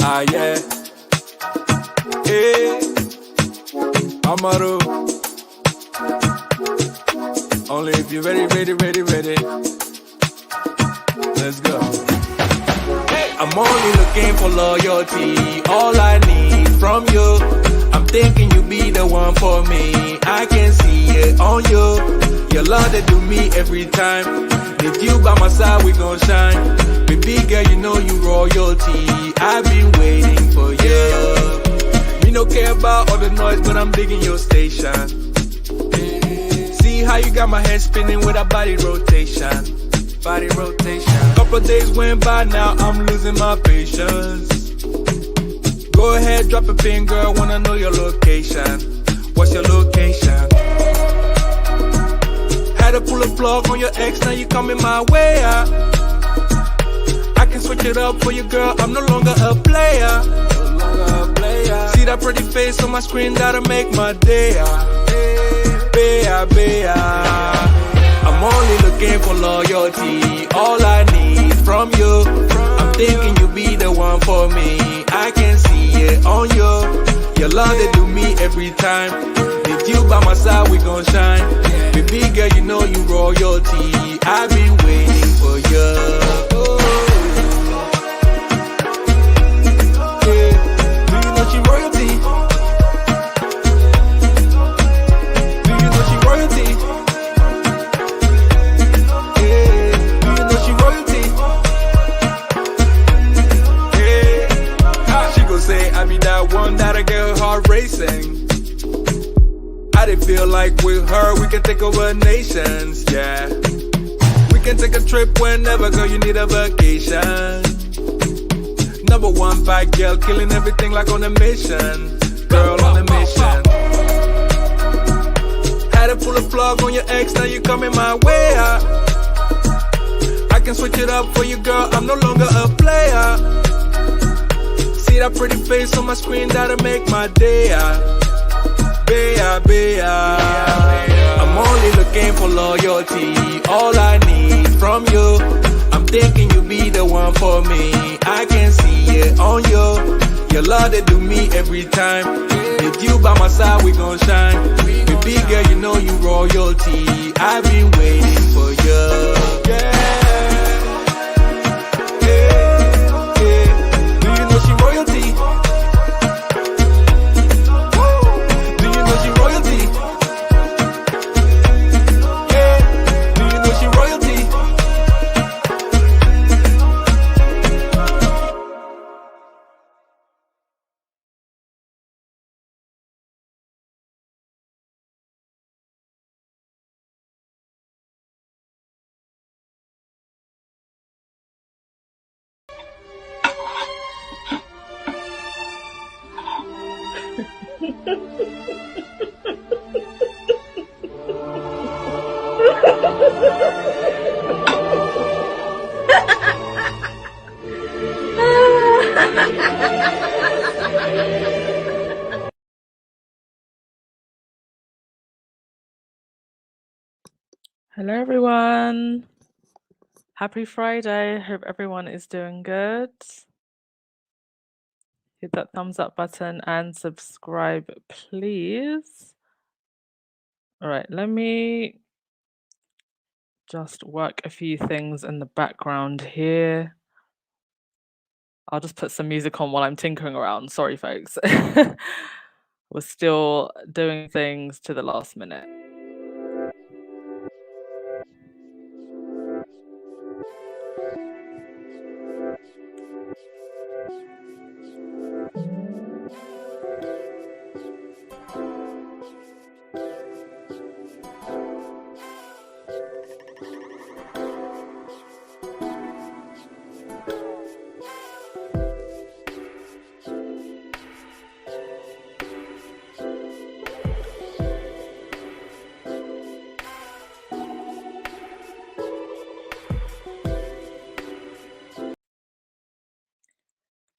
Ah, yeah. Hey, Amaru. Only if you're ready. Let's go. I'm only looking for loyalty. All I need from you. I'm thinking you be the one for me. I can see it on you. Your love that do me every time. With you by my side, we gon' shine. Baby girl, you know you royalty. I've been waiting for you. Me no care about all the noise, but I'm digging your station. See how you got my head spinning with a body rotation. Couple days went by, now I'm losing my patience. Go ahead, drop a pin, girl, wanna know your location. What's your location? Had to pull a plug on your ex, now you coming my way out. I can switch it up for you, girl, I'm no longer a player. See that pretty face on my screen, that'll make my day out. Bea. I'm only looking for loyalty. All I need from you. I'm thinking you be the one for me. I can see it on you. Your love that do me every time. With you by my side, we gon' shine. Baby girl, you know you royalty. I've been waiting for you. Do you know she royalty? Do you know she royalty? I be that one that'll get her heart racing. I did feel like with her we can take over nations, yeah. We can take a trip whenever, girl, you need a vacation. Number one bad girl, killing everything like on a mission. Girl on a mission. Had to pull a plug on your ex, now you coming my way out. I can switch it up for you, girl, I'm no longer a player. See that pretty face on my screen, that'll make my day out. Bea. I'm only looking for loyalty. All I need from you. I'm thinking you be the one for me. I can see it on you. Your love that do me every time. With you by my side, we gon' shine. Baby girl, you know you royalty. I've been waiting for you. Yeah. Hello everyone. Happy Friday. Hope everyone is doing good. Hit that thumbs up button and subscribe, please. All right, let me just work a few things in the background here. I'll just put some music on while I'm tinkering around. Sorry, folks. We're still doing things to the last minute.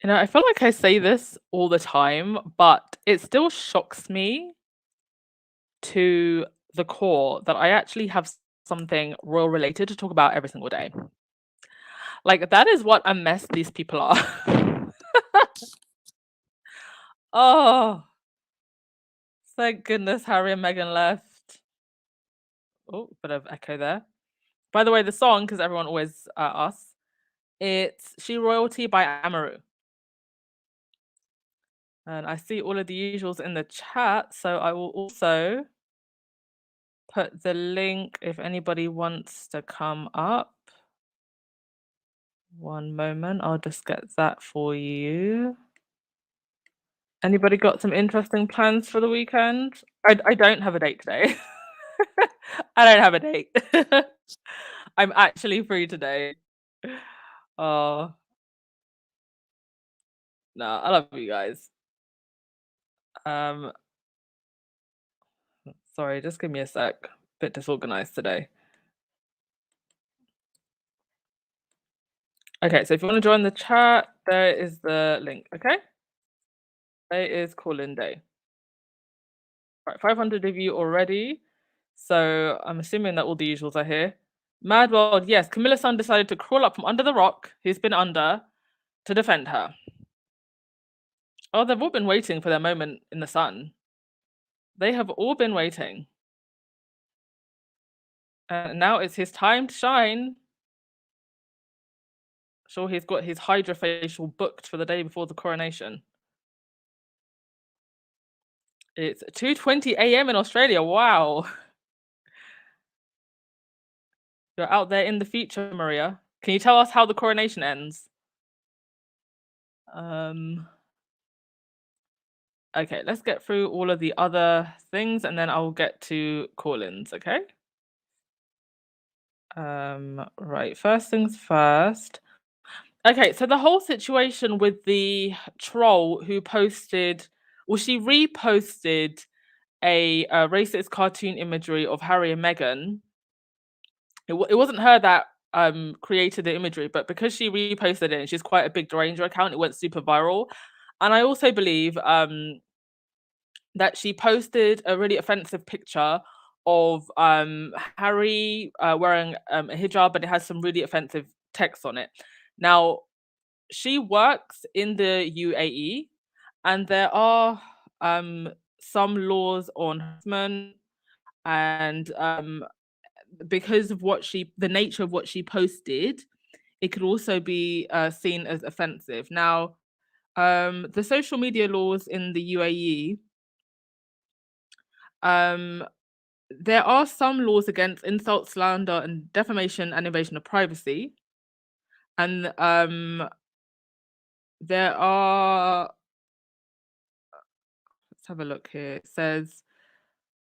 You know, I feel like I say this all the time, but it still shocks me to the core that I actually have something royal related to talk about every single day. Like, that is what a mess these people are. Oh, thank goodness Harry and Meghan left. Oh, bit of echo there. By the way, the song, because everyone always asks, it's She Royalty by Amaru. And I see all of the usuals in the chat, so I will also put the link if anybody wants to come up. One moment, I'll just get that for you. Anybody got some interesting plans for the weekend? I don't have a date today. I don't have a date. I'm actually free today. Oh, no, I love you guys. Um, sorry, just give me a sec. Bit disorganized today. Okay, so if you want to join the chat, there is the link, okay? Today is call-in day. Right, 500 of you already. So I'm assuming that all the usuals are here. Mad World, yes, Camillas Son decided to crawl up from under the rock he's been under to defend her. Oh, they've all been waiting for their moment in the sun. They have all been waiting. And now it's his time to shine. Sure, he's got his hydrofacial booked for the day before the coronation. It's 2:20 a.m. in Australia. Wow. You're out there in the future, Maria. Can you tell us how the coronation ends? Okay, let's get through all of the other things and then I'll get to call-ins, okay? Right, first things first. Okay, so the whole situation with the troll who posted, well, she reposted a racist cartoon imagery of Harry and Meghan. It wasn't her that created the imagery, but because she reposted it and she's quite a big Ranger account, it went super viral. And I also believe that she posted a really offensive picture of Harry wearing a hijab, but it has some really offensive text on it. Now, she works in the UAE, and there are some laws on harassment, and because of the nature of what she posted, it could also be seen as offensive. Now, the social media laws in the UAE, there are some laws against insult, slander, and defamation and invasion of privacy. And there are, let's have a look here. It says,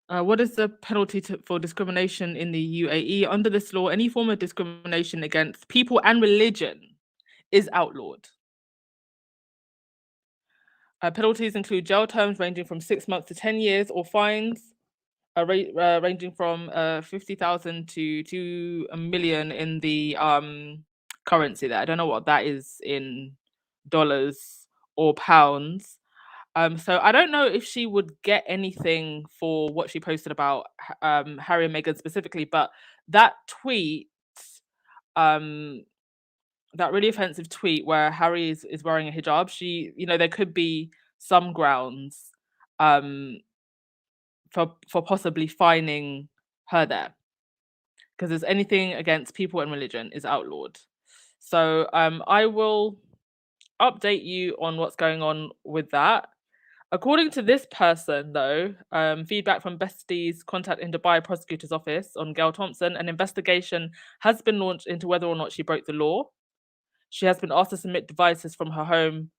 what is the penalty for discrimination in the UAE? Under this law, any form of discrimination against people and religion is outlawed. Penalties include jail terms ranging from 6 months to 10 years or fines ranging from 50,000 to 2 million in the currency there. I don't know what that is in dollars or pounds. So I don't know if she would get anything for what she posted about Harry and Meghan specifically, but that tweet, um, that really offensive tweet where Harry is wearing a hijab, there could be some grounds for possibly fining her there, because there's anything against people and religion is outlawed. So I will update you on what's going on with that. According to this person, though, feedback from Bestie's contact in Dubai prosecutor's office on Gail Thompson, an investigation has been launched into whether or not she broke the law. She has been asked to submit devices from her home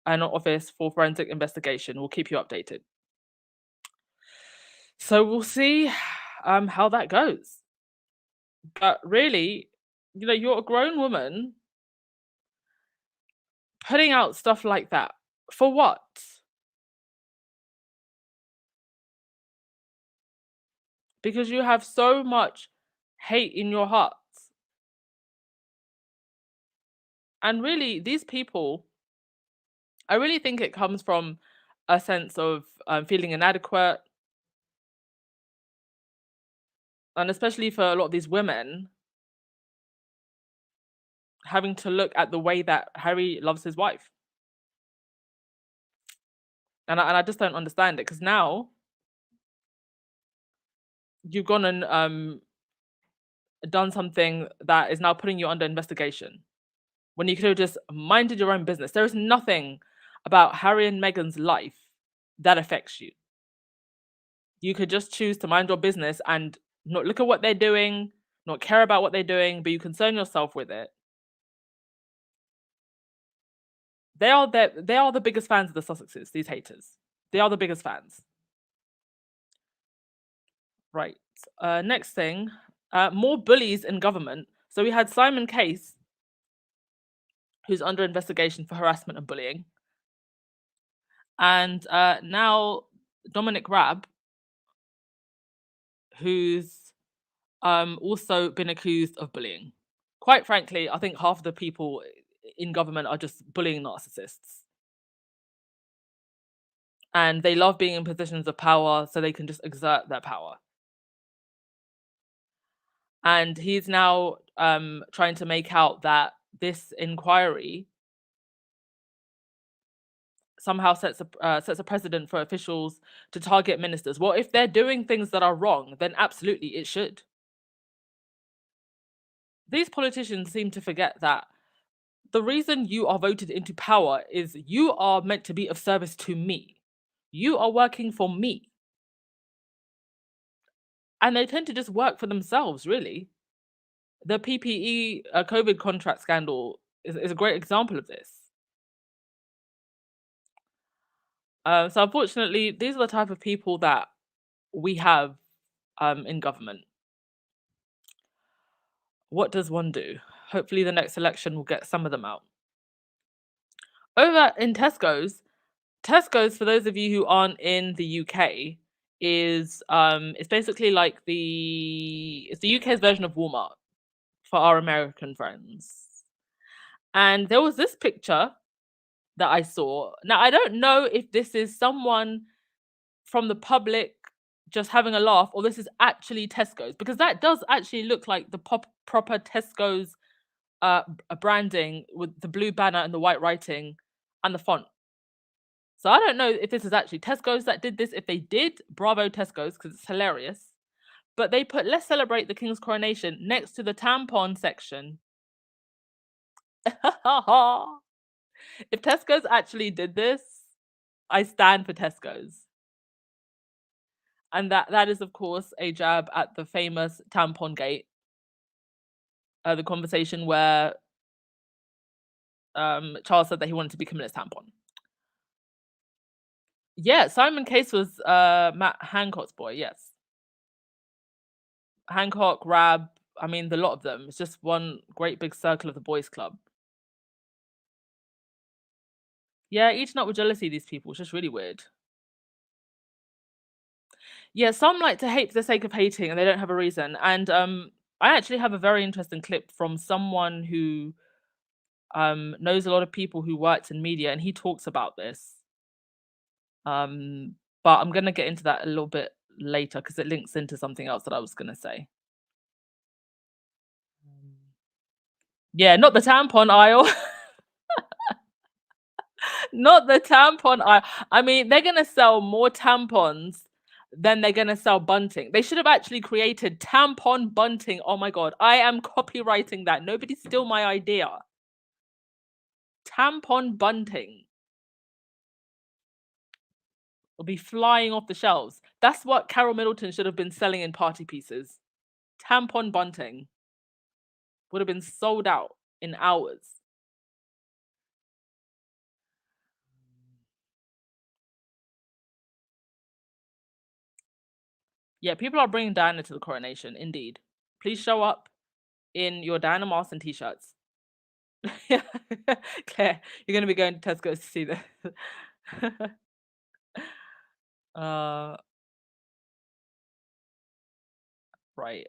and office for forensic investigation. We'll keep you updated. So we'll see how that goes. But really, you're a grown woman putting out stuff like that. For what? Because you have so much hate in your heart. And really, these people, I really think it comes from a sense of feeling inadequate. And especially for a lot of these women having to look at the way that Harry loves his wife. And I just don't understand it, because now you've gone and done something that is now putting you under investigation, when you could have just minded your own business. There is nothing about Harry and Meghan's life that affects you. You could just choose to mind your business and not look at what they're doing, not care about what they're doing, but you concern yourself with it. They are the biggest fans of the Sussexes, these haters. They are the biggest fans. Right. Next thing, more bullies in government. So we had Simon Case, who's under investigation for harassment and bullying. And now Dominic Raab, who's also been accused of bullying. Quite frankly, I think half of the people in government are just bullying narcissists. And they love being in positions of power so they can just exert their power. And he's now trying to make out that this inquiry somehow sets a precedent for officials to target ministers. Well, if they're doing things that are wrong, then absolutely it should. These politicians seem to forget that the reason you are voted into power is you are meant to be of service to me. You are working for me. And they tend to just work for themselves, really. The PPE COVID contract scandal is a great example of this. So unfortunately, these are the type of people that we have in government. What does one do? Hopefully the next election will get some of them out. Over in Tesco's, for those of you who aren't in the UK, is it's basically like it's the UK's version of Walmart for our American friends. And there was this picture that I saw. Now, I don't know if this is someone from the public just having a laugh, or this is actually Tesco's, because that does actually look like the proper Tesco's branding with the blue banner and the white writing and the font. So I don't know if this is actually Tesco's that did this. If they did, bravo Tesco's, because it's hilarious. But they put "Let's celebrate the King's coronation" next to the tampon section. If Tesco's actually did this, I stand for Tesco's. And that is, of course, a jab at the famous tampon gate. The conversation where Charles said that he wanted to be Camilla's tampon. Yeah, Simon Case was Matt Hancock's boy, yes. Hancock, Raab, I mean, the lot of them. It's just one great big circle of the boys' club. Yeah, eating up with jealousy, these people. It's just really weird. Yeah, some like to hate for the sake of hating and they don't have a reason. And I actually have a very interesting clip from someone who knows a lot of people who worked in media, and he talks about this. But I'm gonna get into that a little bit later because it links into something else that I was gonna say. Yeah, not the tampon aisle. Not the tampon aisle. I mean, they're gonna sell more tampons than they're gonna sell bunting. They should have actually created tampon bunting. Oh my god, I am copywriting that. Nobody steal my idea. Tampon bunting will be flying off the shelves. That's what Carol Middleton should have been selling in party pieces. Tampon bunting would have been sold out in hours. Yeah, people are bringing Diana to the coronation, indeed. Please show up in your Diana Marston t-shirts. Claire, you're going to be going to Tesco's to see this. Right.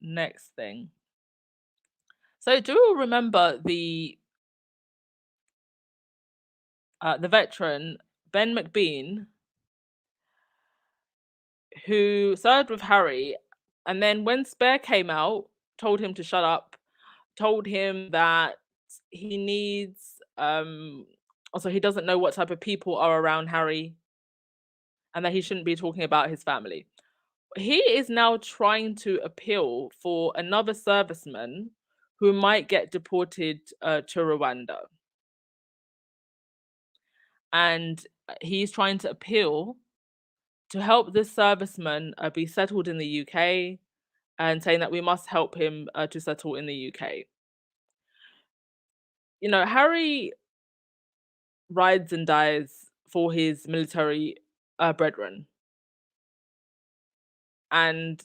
Next thing. So do you remember the veteran Ben McBean, who served with Harry, and then when Spare came out, told him to shut up, told him that he needs also he doesn't know what type of people are around Harry and that he shouldn't be talking about his family. He is now trying to appeal for another serviceman who might get deported to Rwanda. And he's trying to appeal to help this serviceman be settled in the UK and saying that we must help him to settle in the UK. You know, Harry rides and dies for his military brethren. And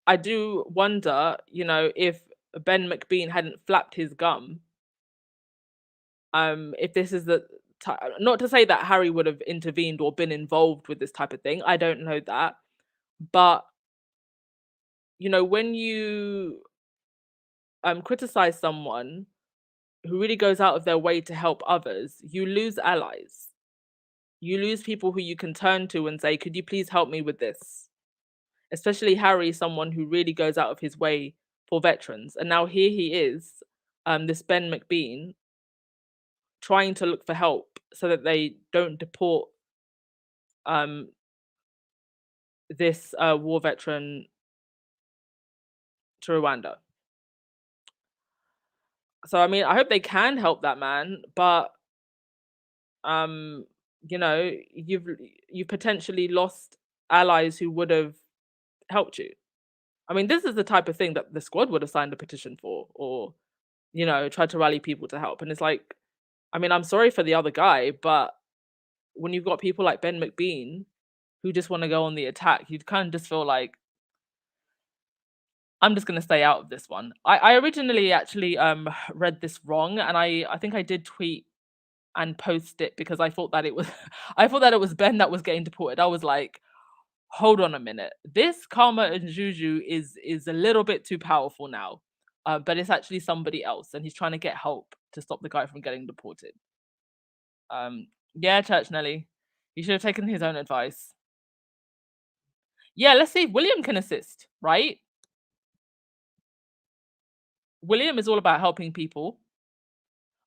I do wonder, you know, if Ben McBean hadn't flapped his gum, if this is the not to say that Harry would have intervened or been involved with this type of thing. I don't know that. But, you know, when you criticize someone who really goes out of their way to help others, you lose allies. You lose people who you can turn to and say, could you please help me with this? Especially Harry, someone who really goes out of his way for veterans. And now here he is, this Ben McBean, trying to look for help so that they don't deport um, this war veteran to Rwanda. So I mean, I hope they can help that man, but um, you know, you've potentially lost allies who would have helped you. I mean, this is the type of thing that the squad would have signed a petition for, or you know, tried to rally people to help. And it's like, I mean, I'm sorry for the other guy, but when you've got people like Ben McBean who just want to go on the attack, you kind of just feel like I'm just gonna stay out of this one. I originally actually read this wrong, and I think I did tweet and post it because I thought that it was I thought that it was Ben that was getting deported. I was like, hold on a minute. This karma and juju is a little bit too powerful now. But it's actually somebody else, and he's trying to get help to stop the guy from getting deported. Yeah, Church Nelly. He should have taken his own advice. Yeah, let's see if William can assist, right? William is all about helping people.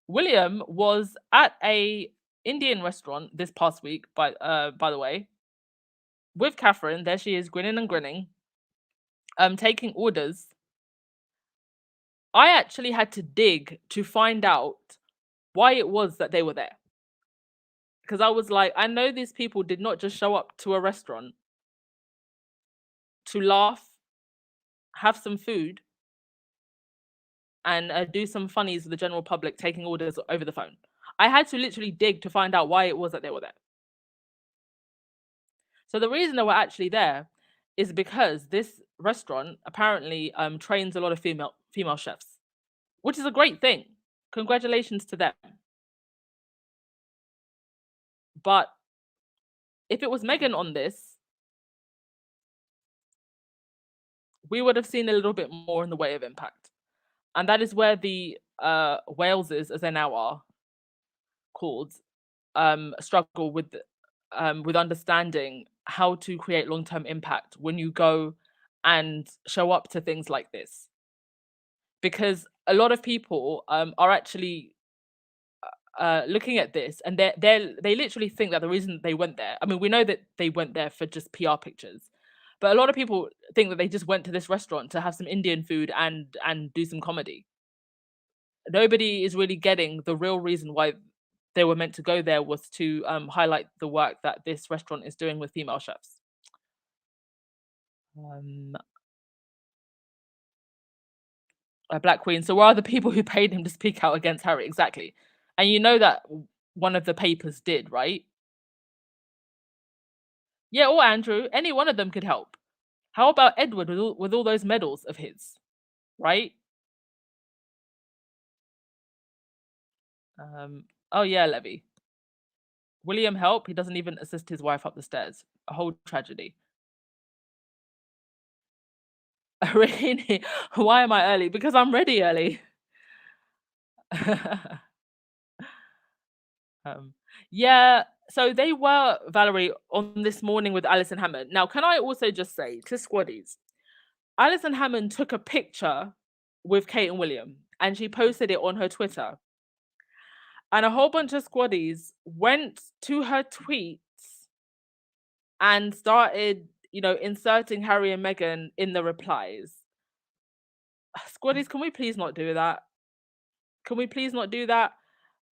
William was at a Indian restaurant this past week, by the way, with Catherine. There she is, grinning and grinning, taking orders. I actually had to dig to find out why it was that they were there. Because I was like, I know these people did not just show up to a restaurant to laugh, have some food, and do some funnies with the general public taking orders over the phone. I had to literally dig to find out why it was that they were there. So the reason they were actually there is because this restaurant apparently trains a lot of female chefs, which is a great thing. Congratulations to them. But if it was Megan on this, we would have seen a little bit more in the way of impact. And that is where the Waleses, as they now are called, struggle with understanding how to create long-term impact when you go and show up to things like this. Because a lot of people are actually looking at this, and they literally think that the reason they went there, I mean, we know that they went there for just PR pictures, but a lot of people think that they just went to this restaurant to have some Indian food and do some comedy. Nobody is really getting the real reason why they were meant to go there was to highlight the work that this restaurant is doing with female chefs. Um, a Black Queen. So where are the people who paid him to speak out against Harry? Exactly. And you know that one of the papers did, right? Yeah, or Andrew. Any one of them could help. How about Edward with all those medals of his, right? Oh yeah, Levy. William help. He doesn't even assist his wife up the stairs. A whole tragedy. Really? Why am I early? Because I'm ready early. um, yeah, so they were, Valerie, on This Morning with Alison Hammond. Now, can I also just say to Squaddies, Alison Hammond took a picture with Kate and William and she posted it on her Twitter. And a whole bunch of squaddies went to her tweets and started, inserting Harry and Meghan in the replies. Squaddies, can we please not do that? Can we please not do that?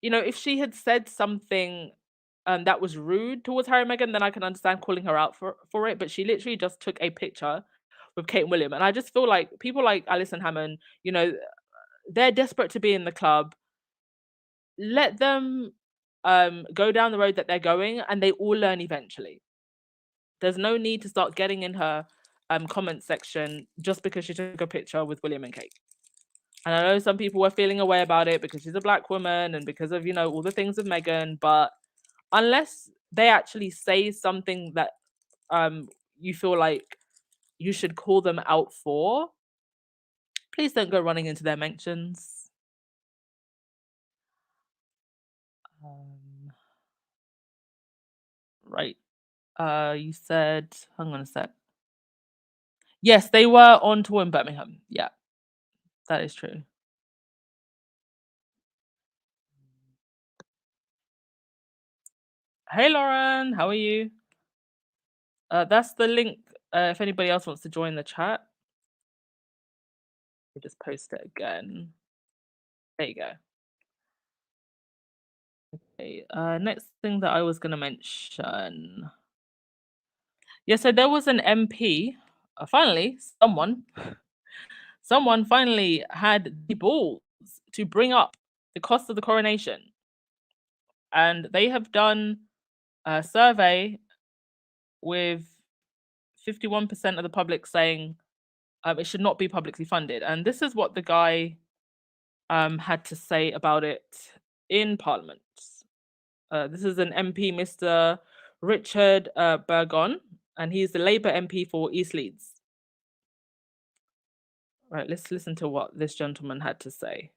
If she had said something that was rude towards Harry and Meghan, then I can understand calling her out for it. But she literally just took a picture with Kate and William. And I just feel like people like Alison Hammond, they're desperate to be in the club. Let them go down the road that they're going and they all learn eventually. There's no need to start getting in her comment section just because she took a picture with William and Kate. And I know some people were feeling away about it because she's a black woman and because of, all the things with Meghan, but unless they actually say something that you feel like you should call them out for, please don't go running into their mentions. Right. You said, hang on a sec. Yes, they were on tour in Birmingham. Yeah, that is true. Hey, Lauren, how are you? That's the link. If anybody else wants to join the chat, we'll just post it again. There you go. Okay. Next thing that I was going to mention. Yeah, so there was an MP. Finally, someone finally had the balls to bring up the cost of the coronation. And they have done a survey with 51% of the public saying it should not be publicly funded. And this is what the guy had to say about it in Parliament. This is an MP, Mr. Richard Burgon, and he's the Labour MP for East Leeds. Right, let's listen to what this gentleman had to say.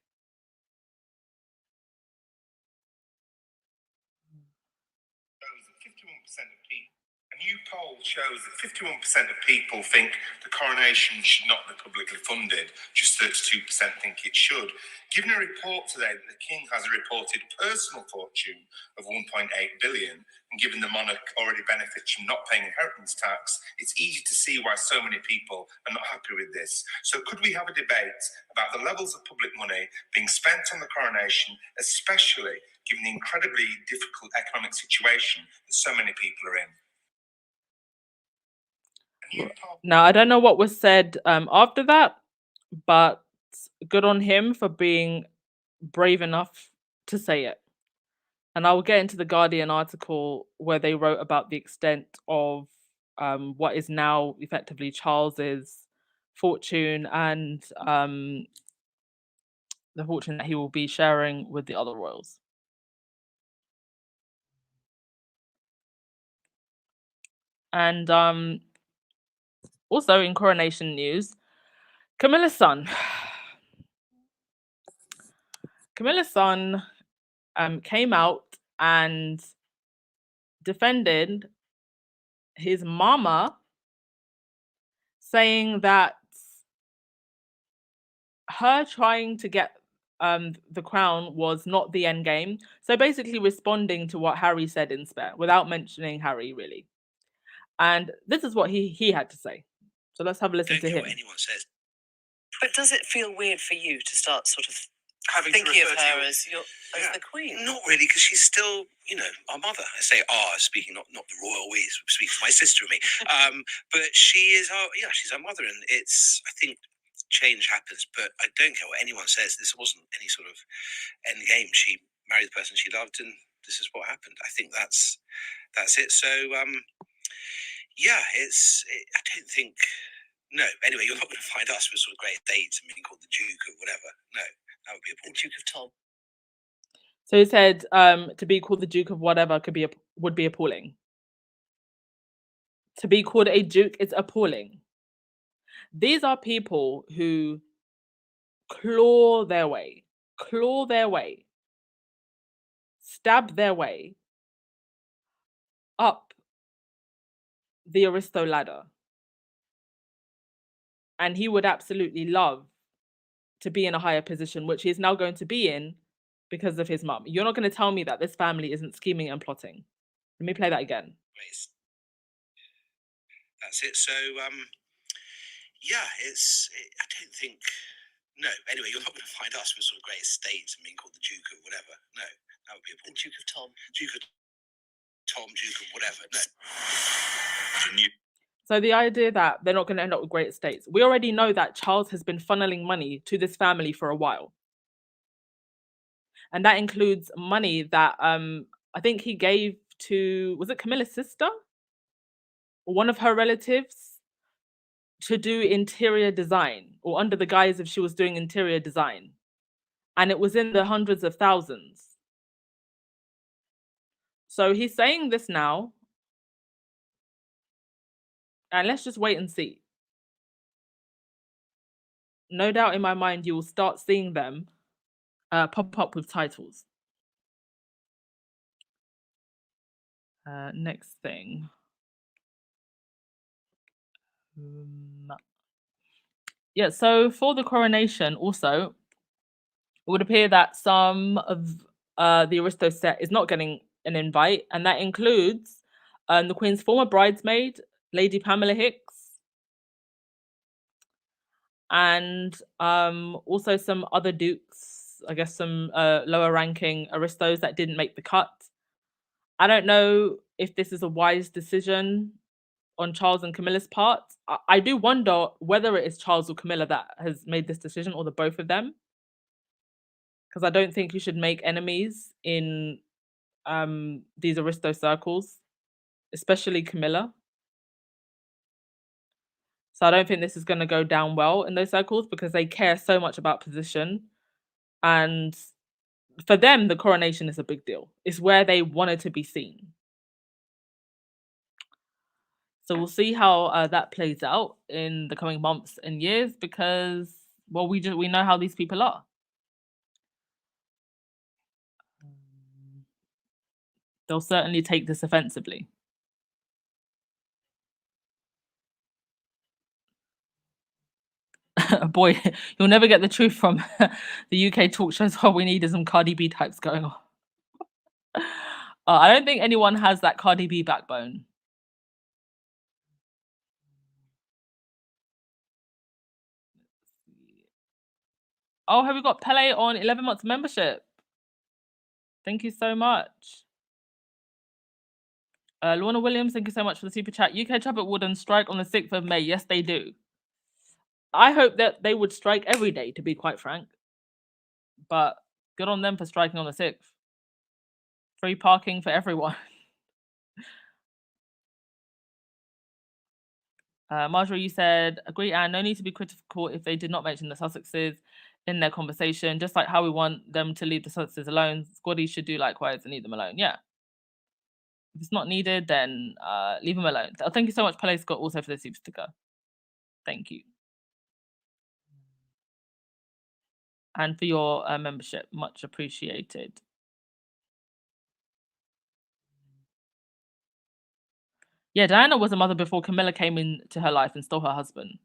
51% of people. A new poll shows that 51% of people think the coronation should not be publicly funded. Just 32% think it should. Given a report today that the king has a reported personal fortune of 1.8 billion, and given the monarch already benefits from not paying inheritance tax, it's easy to see why so many people are not happy with this. So could we have a debate about the levels of public money being spent on the coronation, especially given the incredibly difficult economic situation that so many people are in? Now, I don't know what was said after that, but good on him for being brave enough to say it. And I will get into the Guardian article where they wrote about the extent of what is now effectively Charles's fortune and the fortune that he will be sharing with the other royals. And also in coronation news, Camillas Son. Camillas Son came out and defended his mama, saying that her trying to get the crown was not the end game. So basically responding to what Harry said in Spare without mentioning Harry really. And this is what he had to say. So let's have a listen to him. What anyone says. But does it feel weird for you to start sort of thinking of her as the queen? Not really, because she's still, our mother. I say speaking not the royal we, speaking for my sister and me. But she is she's our mother, and it's, I think, change happens, but I don't care what anyone says. This wasn't any sort of end game. She married the person she loved, and this is what happened. I think that's it. So I don't think. No, anyway, you're not going to find us with sort of great dates and being called the Duke or whatever. No, that would be appalling. The Duke of Tom. So he said to be called the Duke of whatever would be appalling. To be called a Duke is appalling. These are people who claw their way, stab their way up the Aristo ladder. and he would absolutely love to be in a higher position, which he's now going to be in because of his mum. You're not going to tell me that this family isn't scheming and plotting. Let me play that again. That's it. So, yeah, I don't think. No, anyway, you're not going to find us with sort of great estates and being called the Duke of whatever. No, that would be a the Duke of Tom. Duke of Tom, Duke of whatever. No. So the idea that they're not going to end up with great estates. We already know that Charles has been funneling money to this family for a while. And that includes money that I think he gave to, was it Camilla's sister? Or one of her relatives to do interior design, or under the guise of she was doing interior design. And it was in the hundreds of thousands. So he's saying this now. And let's just wait and see. No doubt in my mind, you will start seeing them pop up with titles. Next thing. Yeah, so for the coronation also, it would appear that some of the Aristo set is not getting an invite, and that includes the Queen's former bridesmaid, Lady Pamela Hicks, and also some other dukes, I guess some lower ranking Aristos that didn't make the cut. I don't know if this is a wise decision on Charles and Camilla's part. I do wonder whether it is Charles or Camilla that has made this decision, or the both of them. Because I don't think you should make enemies in these Aristo circles, especially Camilla. So I don't think this is going to go down well in those circles because they care so much about position. And for them, the coronation is a big deal. It's where they wanted to be seen. So we'll see how that plays out in the coming months and years because, well, we know how these people are. They'll certainly take this offensively. Boy, you'll never get the truth from the UK talk shows. All we need is some Cardi B types going on. I don't think anyone has that Cardi B backbone. Oh, have we got Pele on 11 months membership? Thank you so much. Lorna Williams, thank you so much for the super chat. UK Trumpet wouldn't strike on the 6th of May. Yes, they do. I hope that they would strike every day, to be quite frank. But good on them for striking on the 6th. Free parking for everyone. Marjorie, you said, agree, and no need to be critical if they did not mention the Sussexes in their conversation, just like how we want them to leave the Sussexes alone. Squaddies should do likewise and leave them alone. Yeah. If it's not needed, then leave them alone. Thank you so much, Pele Scott, also for the super sticker. Thank you. And for your membership, much appreciated. Yeah, Diana was a mother before Camilla came into her life and stole her husband.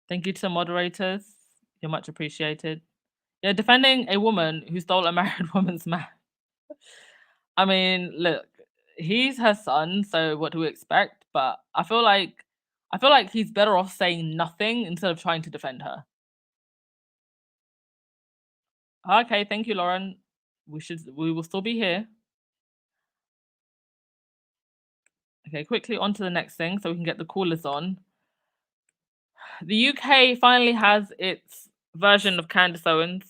Thank you to the moderators. You're much appreciated. Yeah, defending a woman who stole a married woman's man. I mean, look, he's her son, so what do we expect? But I feel like he's better off saying nothing instead of trying to defend her. Okay, thank you, Lauren. We will still be here. Okay, quickly on to the next thing so we can get the callers on. The UK finally has its version of Candace Owens.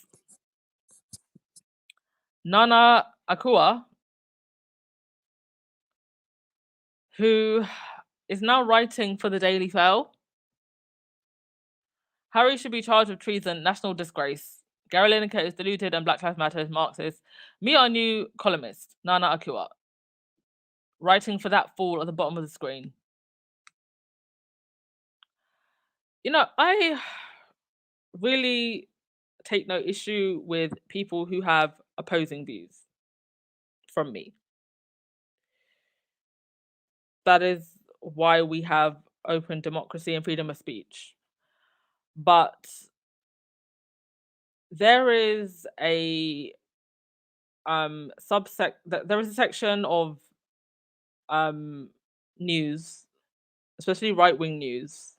Nana Akua, who is now writing for the Daily Mail. Harry should be charged with treason, national disgrace. Gary Lineker is deluded and Black Lives Matter is Marxist. Meet our new columnist, Nana Akua, writing for that fool at the bottom of the screen. You know, I really take no issue with people who have opposing views from me. that is why we have open democracy and freedom of speech. But there is a there is a section of news, especially right-wing news,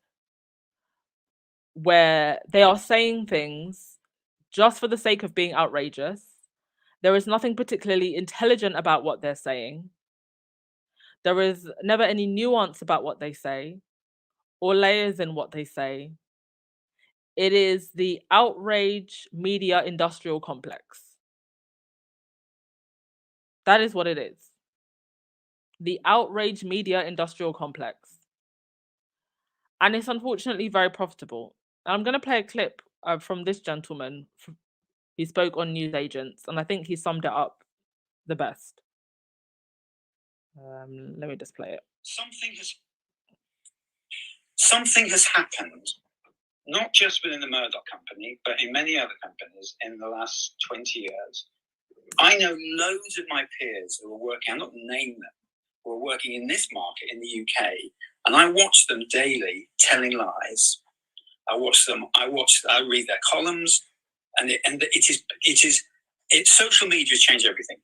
where they are saying things just for the sake of being outrageous. There is nothing particularly intelligent about what they're saying. There is never any nuance about what they say or layers in what they say. It is the outrage media industrial complex. That is what it is. The outrage media industrial complex. And it's unfortunately very profitable. I'm going to play a clip from this gentleman. He spoke on news agents, and I think he summed it up the best. Let me just play it. Something has happened, not just within the Murdoch company, but in many other companies in the last 20 years. I know loads of my peers who are working, I'm not going to name them, who are working in this market in the UK, and I watch them daily telling lies. I read their columns, and social media has changed everything.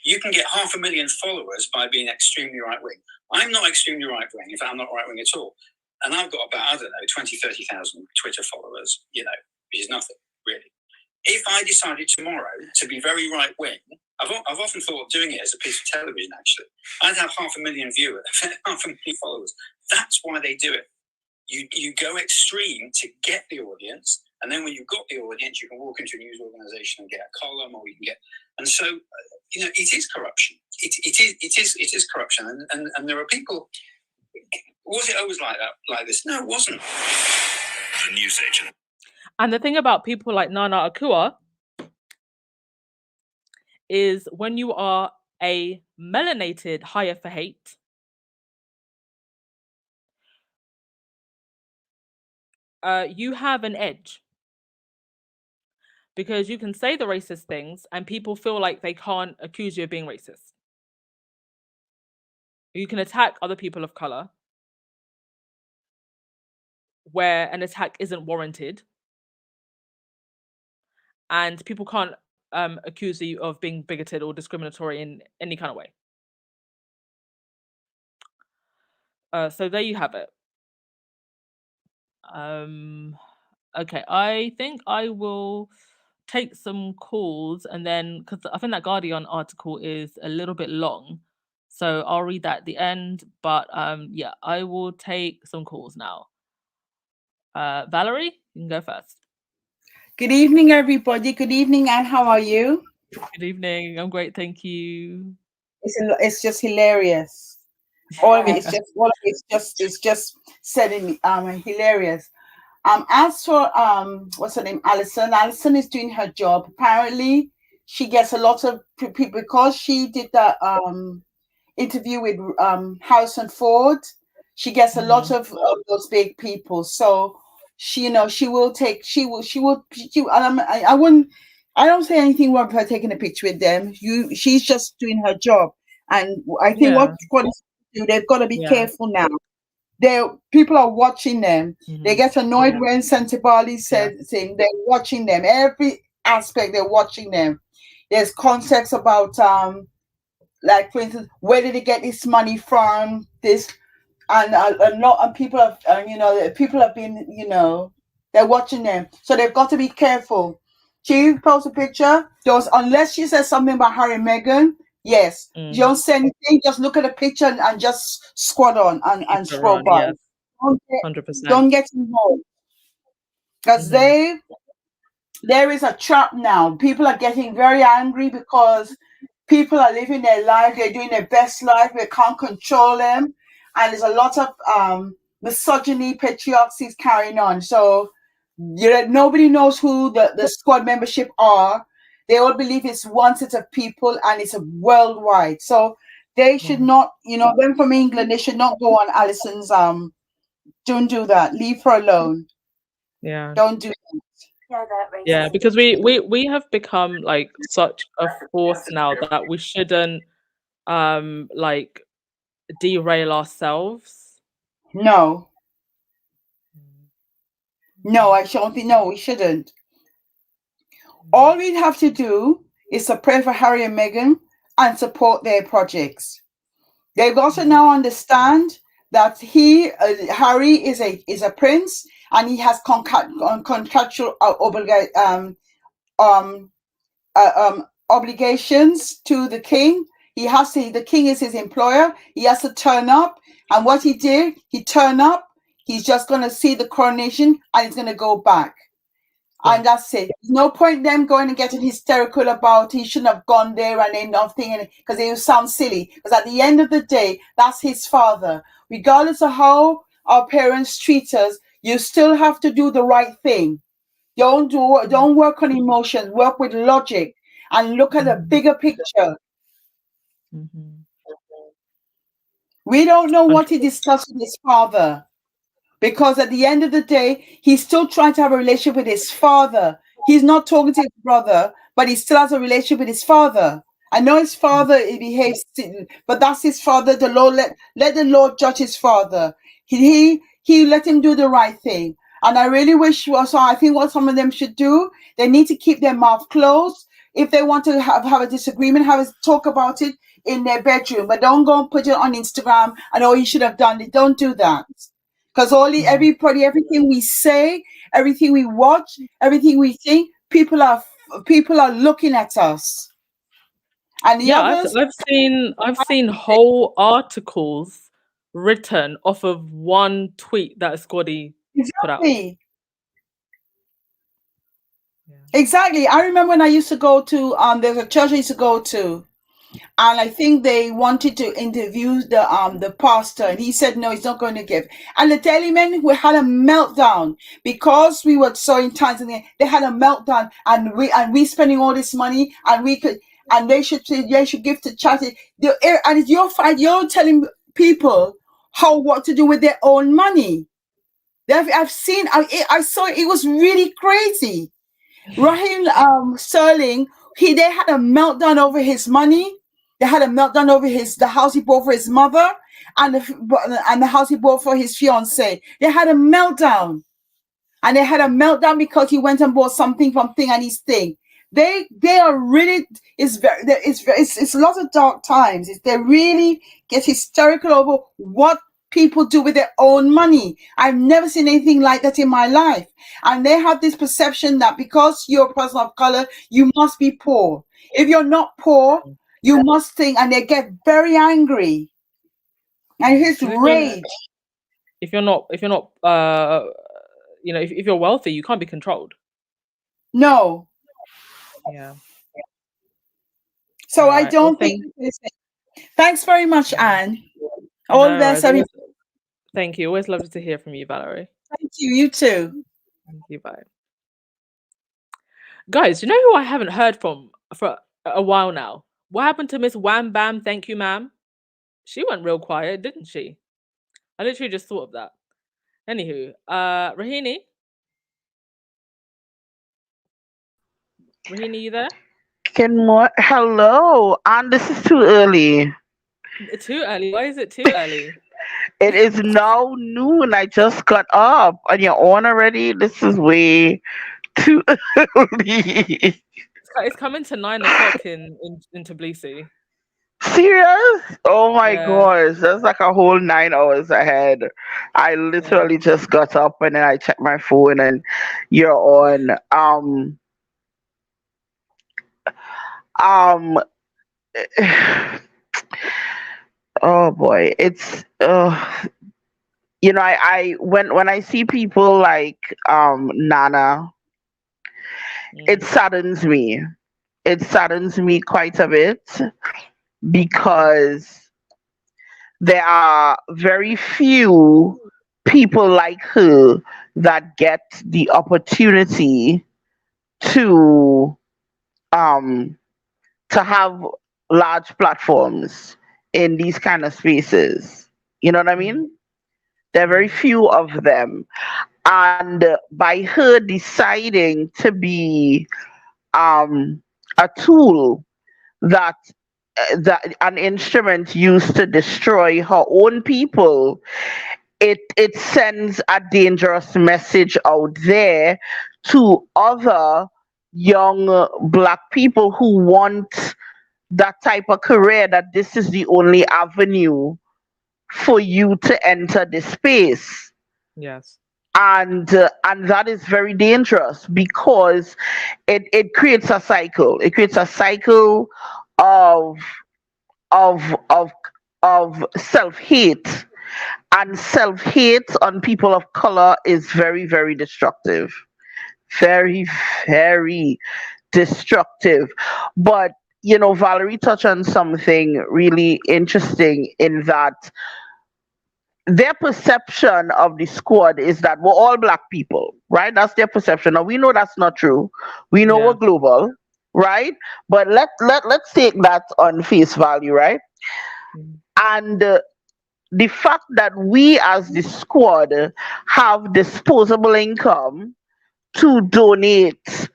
You can get 500,000 followers by being extremely right-wing. I'm not extremely right-wing, in fact, I'm not right-wing at all. And I've got about, 20,000-30,000 Twitter followers, which is nothing, really. If I decided tomorrow to be very right-wing, I've often thought of doing it as a piece of television, actually. I'd have 500,000 viewers, 500,000 followers. That's why they do it. You go extreme to get the audience, and then when you've got the audience, you can walk into a news organisation and get a column, or you can get. And so, it is corruption. It is corruption, and there are people. Was it always like that? Like this? No, it wasn't. The news agent. And the thing about people like Nana Akua is when you are a melanated hire for hate, you have an edge. Because you can say the racist things and people feel like they can't accuse you of being racist. You can attack other people of color where an attack isn't warranted. And people can't accuse you of being bigoted or discriminatory in any kind of way. So there you have it. Okay, I think I will take some calls, and then because I think that Guardian article is a little bit long, so I'll read that at the end. But yeah, I will take some calls now. Valerie, you can go first. Good evening, everybody. Good evening, Anne. How are you? Good evening. I'm great, thank you. It's just hilarious. All of it. It's just setting hilarious. As for what's her name, Allison. Allison is doing her job. Apparently, she gets a lot of people because she did that interview with Harrison Ford. She gets a lot of those big people. So she, she will. I don't say anything wrong for her taking a picture with them. She's just doing her job, and I think what they've got to be careful now. People are watching them. They get annoyed when Santibali said thing. They're watching them. Every aspect they're watching them. There's context about like, for instance, where did they get this money from? This and a lot of people have people have been they're watching them, so they've got to be careful. She posts a picture. Unless she says something about Harry and Meghan. Yes, you don't say anything. Just look at the picture and just squat on and scroll by. Yes. 100%. Don't get involved because there is a trap now. People are getting very angry because people are living their life. They're doing their best life. They can't control them, and there's a lot of misogyny, patriarchy is carrying on. So nobody knows who the squad membership are. They all believe it's one set of people and it's a worldwide. So they should not, them from England, they should not go on Allison's, don't do that. Leave her alone. Yeah. Don't do that. Yeah, because we have become like such a force now that we shouldn't derail ourselves? No. No, I don't think, no, we shouldn't. All we have to do is to pray for Harry and Meghan and support their projects. They've also now understand that Harry is a prince, and he has contractual obligations to the king. The king is his employer. He has to turn up, and what he did, he turned up. He's just going to see the coronation, and he's going to go back. And that's it. There's no point them going and getting hysterical about he shouldn't have gone there and then nothing, because it will sound silly. Because at the end of the day, that's his father. Regardless of how our parents treat us, you still have to do the right thing. Don't work on emotions. Work with logic and look at the bigger picture. We don't know what he discussed with his father. Because at the end of the day, he's still trying to have a relationship with his father. He's not talking to his brother, but he still has a relationship with his father. I know his father behaves, but that's his father. The Lord let the Lord judge his father. He let him do the right thing. And I really wish also, I think what some of them should do, they need to keep their mouth closed. If they want to have a disagreement, talk about it in their bedroom, but don't go and put it on Instagram and he should have done it. Don't do that. Because everything we say, everything we watch, everything we think, people are looking at us. And the others, I've seen whole articles written off of one tweet that Squaddy put out. Exactly. I remember when I used to go to there's a church I used to go to, and I think they wanted to interview the pastor, and he said no, he's not going to give. And the Daily Men, we had a meltdown because we were so intense, and they had a meltdown, and we spending all this money, and they should give to charity. And it's your fight. You're telling people what to do with their own money. I saw it was really crazy. Raheem Sterling, they had a meltdown over his money. They had a meltdown over the house he bought for his mother and the house he bought for his fiancée. They had a meltdown. And they had a meltdown because he went and bought something from Thing and his Thing. They are really, it's a lot of dark times. They really get hysterical over what people do with their own money. I've never seen anything like that in my life. And they have this perception that because you're a person of color, you must be poor. If you're not poor, you must think, and they get very angry. And his rage. If you're not, if you're wealthy, you can't be controlled. No. Yeah. So I don't think. Thanks very much, Anne. All the best. Thank you. Always lovely to hear from you, Valerie. Thank you. You too. Thank you. Bye. Guys, you know who I haven't heard from for a while now? What happened to Miss Wham Bam? Thank you, ma'am. She went real quiet, didn't she? I literally just thought of that. Anywho, Rahini? Rahini, you there? Good morning. Hello. And this is too early. Too early? Why is it too early? It is now noon. I just got up and you're on already. This is way too early. It's coming to 9 o'clock in Tbilisi. Serious? Oh my gosh. That's like a whole 9 hours ahead. I literally just got up and then I checked my phone and you're on. Oh boy, it's I when I see people like Nana, it saddens me. It saddens me quite a bit because there are very few people like her that get the opportunity to have large platforms in these kind of spaces. You know what I mean? There are very few of them. And by her deciding to be a tool that an instrument used to destroy her own people, it sends a dangerous message out there to other young black people who want that type of career, that this is the only avenue for you to enter this space. Yes. And that is very dangerous, because it creates a cycle. It creates a cycle of of of of self-hate, and self-hate on people of color is very, very destructive. Very, very destructive. But Valerie touched on something really interesting, in that their perception of the squad is that we're all black people, right? That's their perception. Now we know that's not true. We know we're Yeah. global, right? But let's take that on face value, right? Mm. And the fact that we as the squad have disposable income to donate,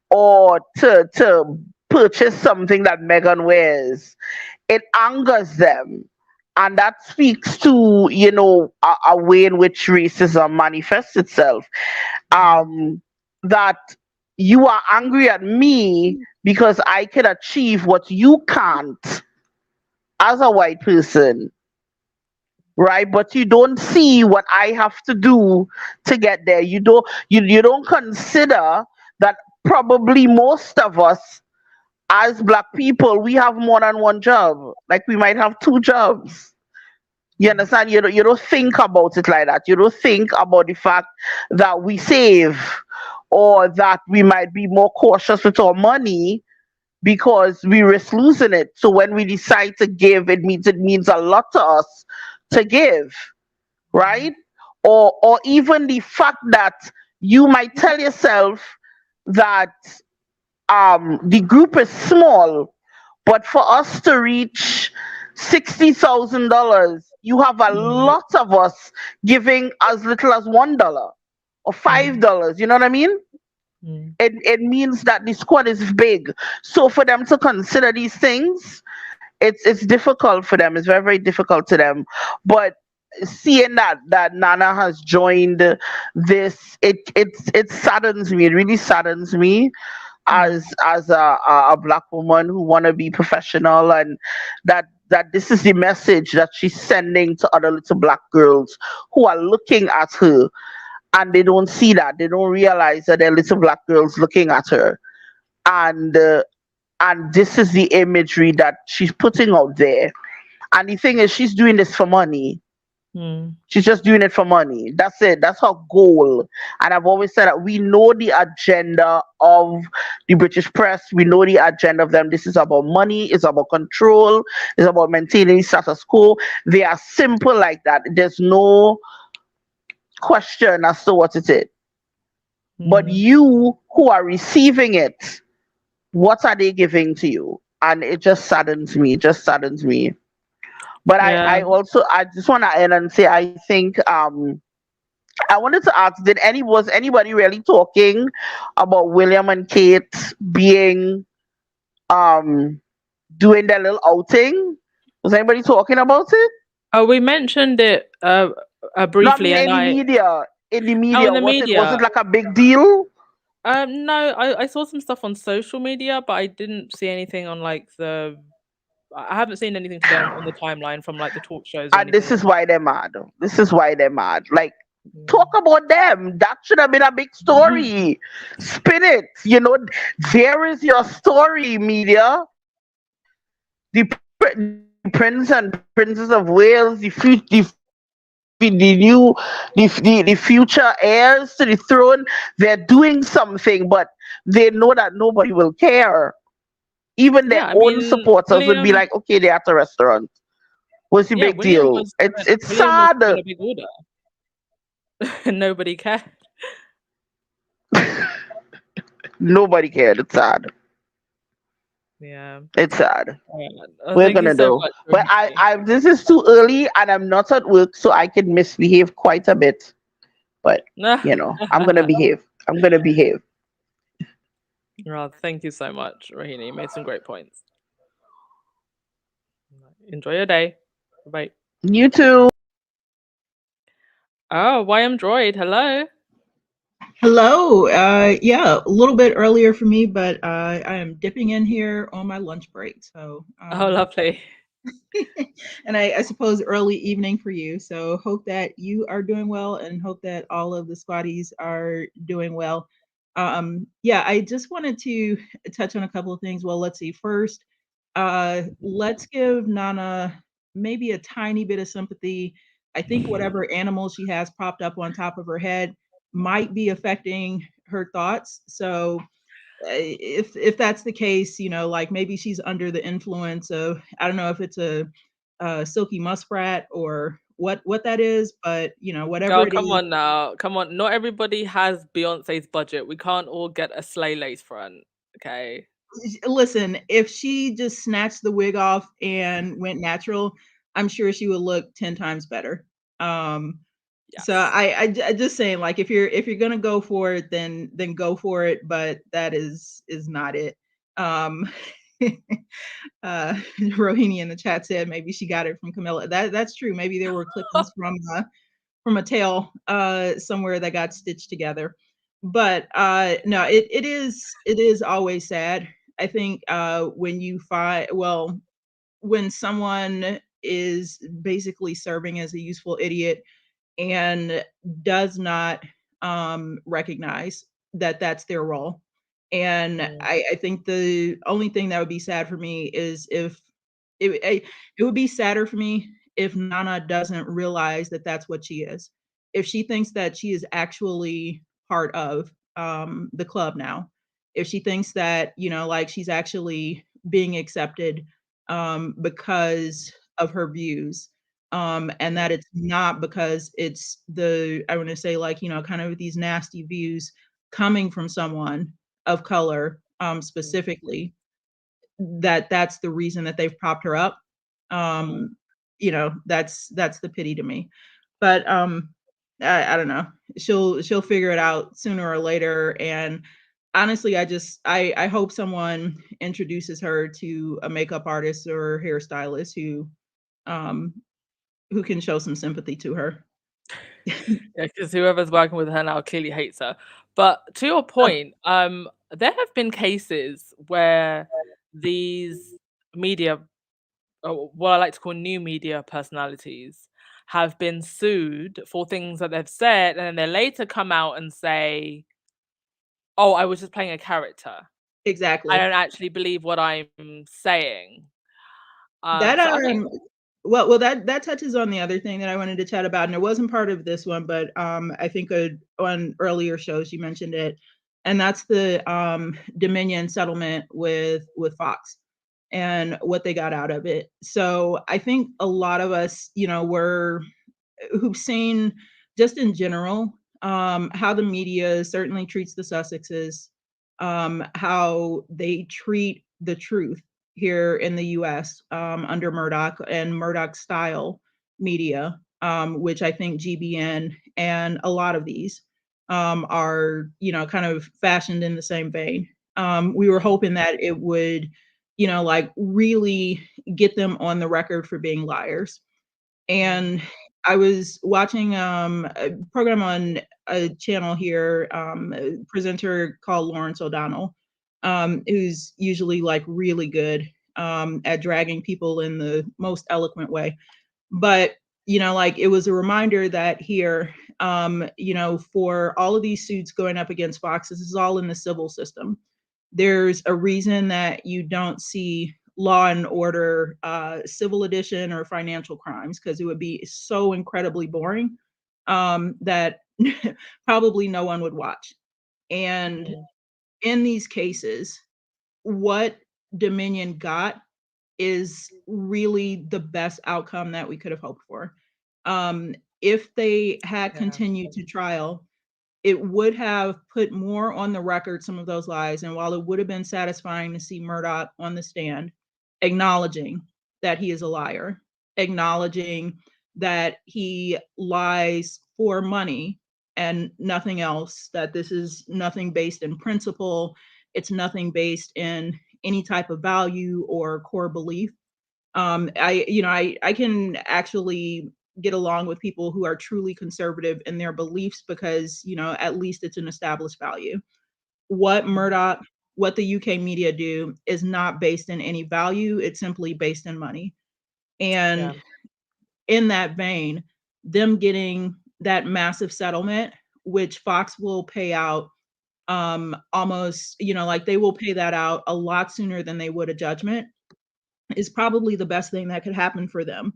or to purchase something that Megan wears, it angers them. And that speaks to, a way in which racism manifests itself. That you are angry at me because I can achieve what you can't as a white person, right? But you don't see what I have to do to get there. You don't consider that probably most of us as black people, we have more than one job. Like, we might have two jobs. You understand? You don't think about it like that. You don't think about the fact that we save, or that we might be more cautious with our money because we risk losing it. So when we decide to give, it means a lot to us to give, right? Or even the fact that you might tell yourself that the group is small, but for us to reach $60,000, you have a lot of us giving as little as $1 or $5. You know what I mean? It means that the squad is big. So for them to consider these things, it's difficult for them. It's very, very difficult to them. But seeing that Nana has joined this, it saddens me. It really saddens me as a black woman who want to be professional, and that this is the message that she's sending to other little black girls who are looking at her, and they don't see that. They don't realize that they're little black girls looking at her, and this is the imagery that she's putting out there. And the thing is, she's doing this for money. She's just doing it for money. That's it. That's her goal. And I've always said that we know the agenda of the British press. We know the agenda of them. This is about money. It's about control. It's about maintaining status quo. They are simple like that. There's no question as to what it is. But you who are receiving it, what are they giving to you? And it just saddens me. It just saddens me. But I just want to end and say, I think I wanted to ask, was anybody really talking about William and Kate being doing their little outing? Was anybody talking about it? Oh, we mentioned it briefly. Not in the media. In the media, was it like a big deal? No, I saw some stuff on social media, but I didn't see anything on I haven't seen anything today on the timeline from the talk shows. And this is why they're mad. This is why they're mad. Talk about them. That should have been a big story. Spin it. There is your story, media. The Prince and Princess of Wales, the future heirs to the throne, they're doing something, but they know that nobody will care. Even their own supporters would be like, okay, they're at a restaurant. What's the big deal? It's sad. A big order. Nobody cared. Nobody cared. It's sad. Yeah. It's sad. We're gonna do. But I this is too early and I'm not at work, so I can misbehave quite a bit. But I'm gonna behave. I'm gonna behave. Well, thank you so much, Raheem. You made some great points. Enjoy your day. Bye. You too. Oh, YM Droid, hello. Hello. Yeah, a little bit earlier for me, but I am dipping in here on my lunch break. So, Oh, lovely. and I suppose early evening for you. So, hope that you are doing well and hope that all of the squatties are doing well. Yeah, I just wanted to touch on a couple of things. Well, let's see. First, let's give Nana maybe a tiny bit of sympathy. I think whatever animal she has propped up on top of her head might be affecting her thoughts. So if that's the case, you know, like maybe she's under the influence of, I don't know if it's a silky muskrat or what that is, but you know, whatever Girl, it come is. on now. Come on. Not everybody has Beyonce's budget. We can't all get a sleigh lace front. Okay. Listen, if she just snatched the wig off and went natural, I'm sure she would look 10 times better. So Yes. I just saying, like, if you're gonna go for it, then go for it, but that is not it. Um Rohini in the chat said maybe she got it from Camilla. That's true. Maybe there were clippings from a tail somewhere that got stitched together. But no, it is always sad. I think when you find, well, when someone is basically serving as a useful idiot and does not recognize that that's their role. And I think the only thing that would be sad for me is if it would be sadder for me if Nana doesn't realize that that's what she is. If she thinks that she is actually part of the club now, if she thinks that, you know, like she's actually being accepted because of her views, and that it's not because it's I want to say, like, you know, kind of these nasty views coming from someone of color, specifically, that's the reason that they've propped her up. You know, that's the pity to me. But I don't know. She'll figure it out sooner or later. And honestly, I hope someone introduces her to a makeup artist or hairstylist who can show some sympathy to her. Yeah, because whoever's working with her now clearly hates her. But to your point, there have been cases where these media, or what I like to call new media personalities, have been sued for things that they've said, and then they later come out and say, "Oh, I was just playing a character. I Exactly. don't actually believe what I'm saying." That So I think, well that touches on the other thing that I wanted to chat about, and it wasn't part of this one, but I think on earlier shows you mentioned it, and that's the Dominion settlement with Fox and what they got out of it. So I think a lot of us, you know, who've seen just in general how the media certainly treats the Sussexes, how they treat the truth here in the US under Murdoch and Murdoch style media, which I think GBN and a lot of these are, you know, kind of fashioned in the same vein. We were hoping that it would, you know, like really get them on the record for being liars. And I was watching a program on a channel here, a presenter called Lawrence O'Donnell, who's usually like really good at dragging people in the most eloquent way. But, you know, like it was a reminder that here, you know, for all of these suits going up against Fox, this is all in the civil system. There's a reason that you don't see Law and Order civil edition or financial crimes, because it would be so incredibly boring that probably no one would watch. And in these cases, what Dominion got is really the best outcome that we could have hoped for. If they had continued to trial, it would have put more on the record some of those lies. And while it would have been satisfying to see Murdoch on the stand acknowledging that he is a liar, acknowledging that he lies for money and nothing else, that this is nothing based in principle, it's nothing based in any type of value or core belief, I can actually get along with people who are truly conservative in their beliefs because, at least it's an established value. What the UK media do is not based in any value. It's simply based in money. And in that vein, them getting that massive settlement, which Fox will pay out almost, they will pay that out a lot sooner than they would a judgment, is probably the best thing that could happen for them.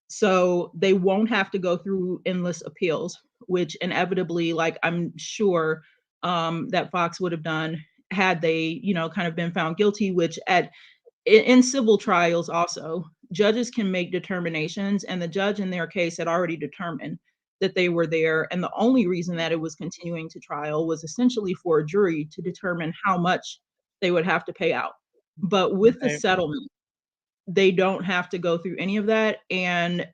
So they won't have to go through endless appeals, which inevitably, I'm sure that Fox would have done had they, kind of been found guilty, which in civil trials also, judges can make determinations, and the judge in their case had already determined that they were there. And the only reason that it was continuing to trial was essentially for a jury to determine how much they would have to pay out. But with the settlement, they don't have to go through any of that. And,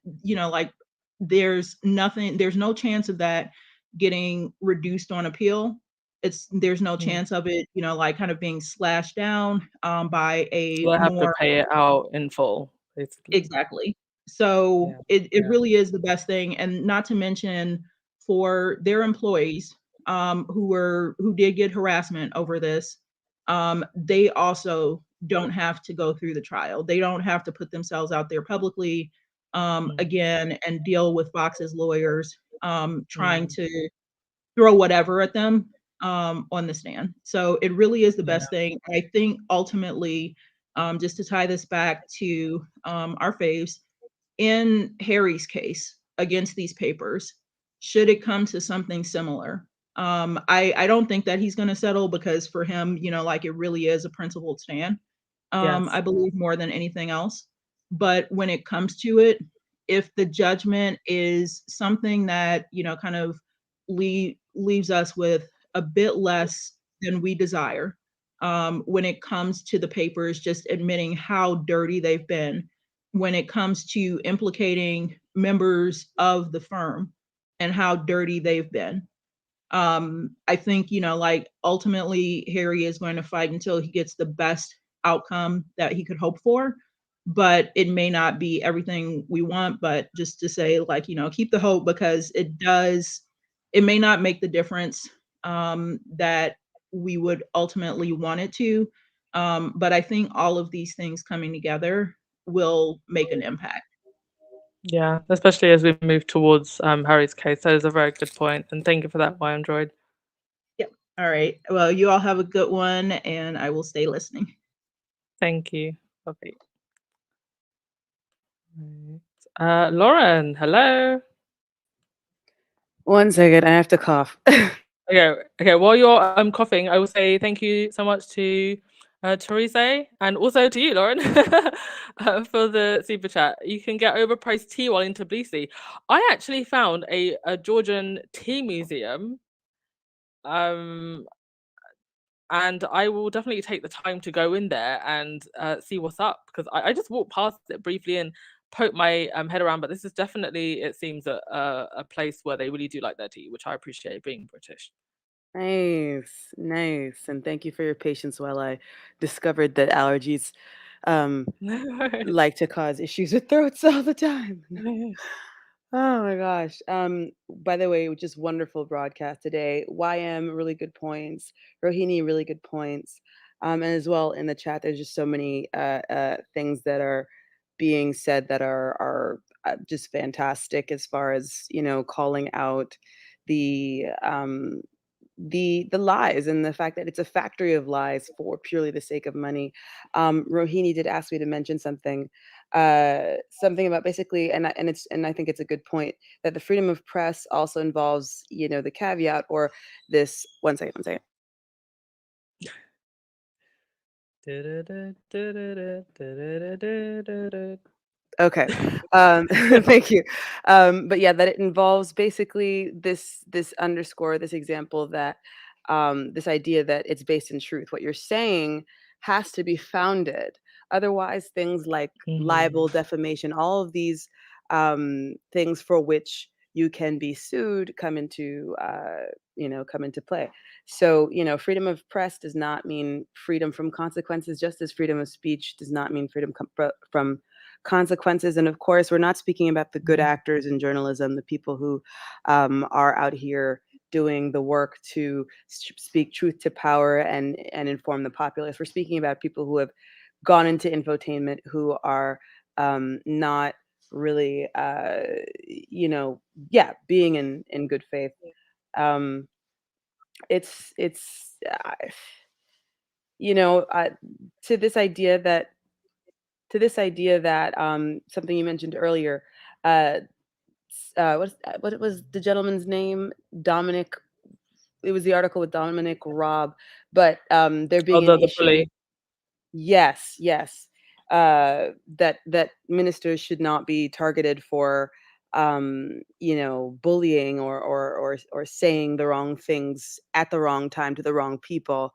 there's no chance of that getting reduced on appeal. There's no chance of it, kind of being slashed down by a We'll have more to pay it out in full, basically. Exactly. So it really is the best thing. And not to mention for their employees who did get harassment over this, they also don't have to go through the trial. They don't have to put themselves out there publicly again and deal with Fox's lawyers trying to throw whatever at them on the stand. So it really is the best thing. I think ultimately, just to tie this back to our faves, in Harry's case against these papers, should it come to something similar, I don't think that he's going to settle, because for him, it really is a principled stand. I believe more than anything else. But when it comes to it, if the judgment is something that, kind of leaves us with a bit less than we desire, when it comes to the papers just admitting how dirty they've been, when it comes to implicating members of the firm and how dirty they've been, I think, ultimately Harry is going to fight until he gets the best outcome that he could hope for. But it may not be everything we want, but just to say, keep the hope, because it may not make the difference that we would ultimately want it to. But I think all of these things coming together will make an impact. Yeah, especially as we move towards Harry's case. That is a very good point. And thank you for that, Android. Yep. All right. Well, you all have a good one, and I will stay listening. Thank you. Okay. Lauren, hello. 1 second, I have to cough. Okay. While you're coughing, I will say thank you so much to Teresa, and also to you, Lauren, for the super chat. You can get overpriced tea while in Tbilisi. I actually found a Georgian tea museum, and I will definitely take the time to go in there and see what's up, because I just walked past it briefly and poked my head around. But this is definitely, it seems, a place where they really do like their tea, which I appreciate, being British. Nice. And thank you for your patience while I discovered that allergies like to cause issues with throats all the time. Oh my gosh. By the way, just wonderful broadcast today. YM, really good points. Rohini, really good points. And as well in the chat, there's just so many things that are being said that are just fantastic, as far as, calling out the lies and the fact that it's a factory of lies for purely the sake of money. Rohini did ask me to mention something about basically, and I think it's a good point, that the freedom of press also involves, the caveat, or this. One second. Okay. Thank you. But yeah, that it involves basically this underscore, this example, that this idea that it's based in truth. What you're saying has to be founded. Otherwise, things like libel, defamation, all of these things for which you can be sued come into play. So, freedom of press does not mean freedom from consequences, just as freedom of speech does not mean freedom consequences. And of course, we're not speaking about the good actors in journalism, the people who are out here doing the work to speak truth to power and inform the populace. We're speaking about people who have gone into infotainment, who are not really, being in good faith. It's to this idea that something you mentioned earlier. What was the gentleman's name? Dominic. It was the article with Dominic Raab, but there being an the issue. bully. Yes. That ministers should not be targeted for bullying or saying the wrong things at the wrong time to the wrong people.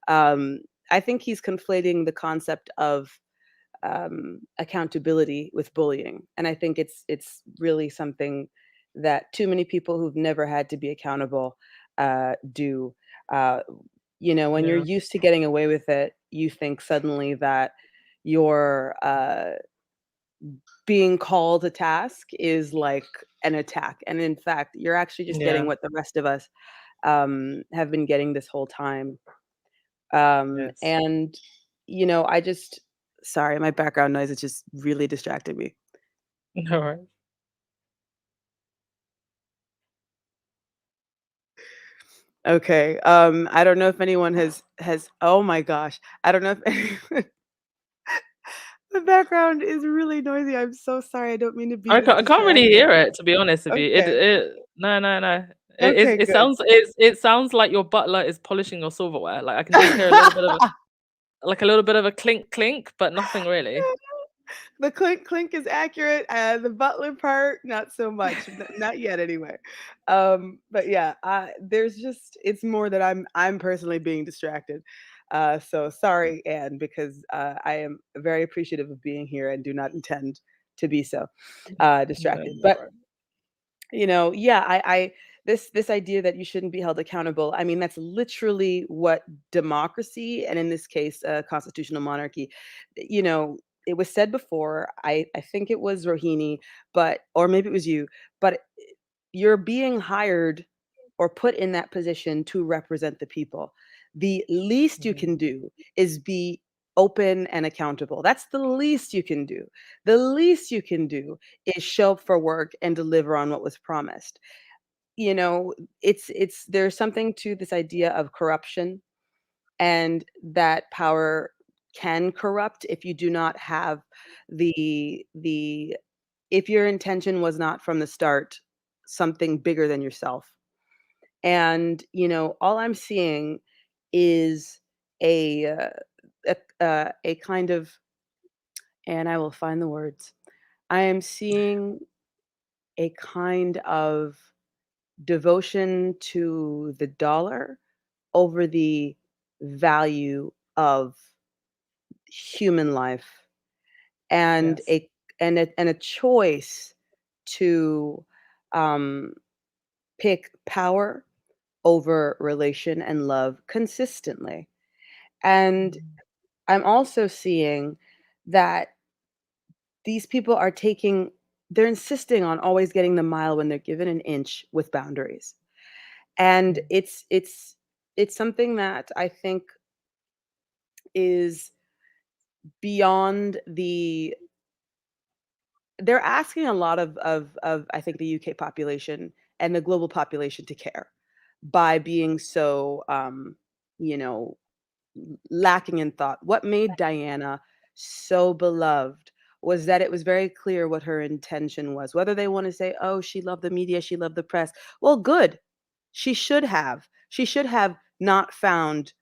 I think he's conflating the concept of accountability with bullying, and I think it's really something that too many people who've never had to be accountable do. When you're used to getting away with it, you think suddenly that you're being called to task is like an attack, and in fact you're actually just getting what the rest of us have been getting this whole time. And I just, sorry, my background noise is just really distracting me. All right. Okay. I don't know if anyone has oh my gosh, I don't know if the background is really noisy. I'm so sorry. I don't mean to be I can't really hear it, to be honest with you. Okay. No. Okay, It good. sounds like your butler is polishing your silverware. Like I can just hear a little bit of a clink clink, but nothing really. The clink clink is accurate. The butler part, not so much. Not yet, anyway. But yeah, there's just, it's more that I'm personally being distracted. So sorry, Anne, because I am very appreciative of being here and do not intend to be so distracted. But I this idea that you shouldn't be held accountable. I mean, that's literally what democracy, and in this case, constitutional monarchy, it was said before. I think it was Rohini, or maybe it was you, but you're being hired or put in that position to represent the people. The least you can do is be open and accountable. That's the least you can do. The least you can do is show up for work and deliver on what was promised. There's something to this idea of corruption, and that power can corrupt if you do not have the if your intention was not from the start something bigger than yourself. And all I'm seeing is a kind of, and I will find the words. I am seeing a kind of devotion to the dollar over the value of human life, and a choice to pick power over relation and love consistently. And I'm also seeing that these people are they're insisting on always getting the mile when they're given an inch with boundaries. And it's something that I think is beyond they're asking a lot of I think the UK population and the global population to care by being so lacking in thought. What made Diana so beloved was that it was very clear what her intention was. Whether they want to say, oh, she loved the media, she loved the press. Well, good. She should have. She should have not found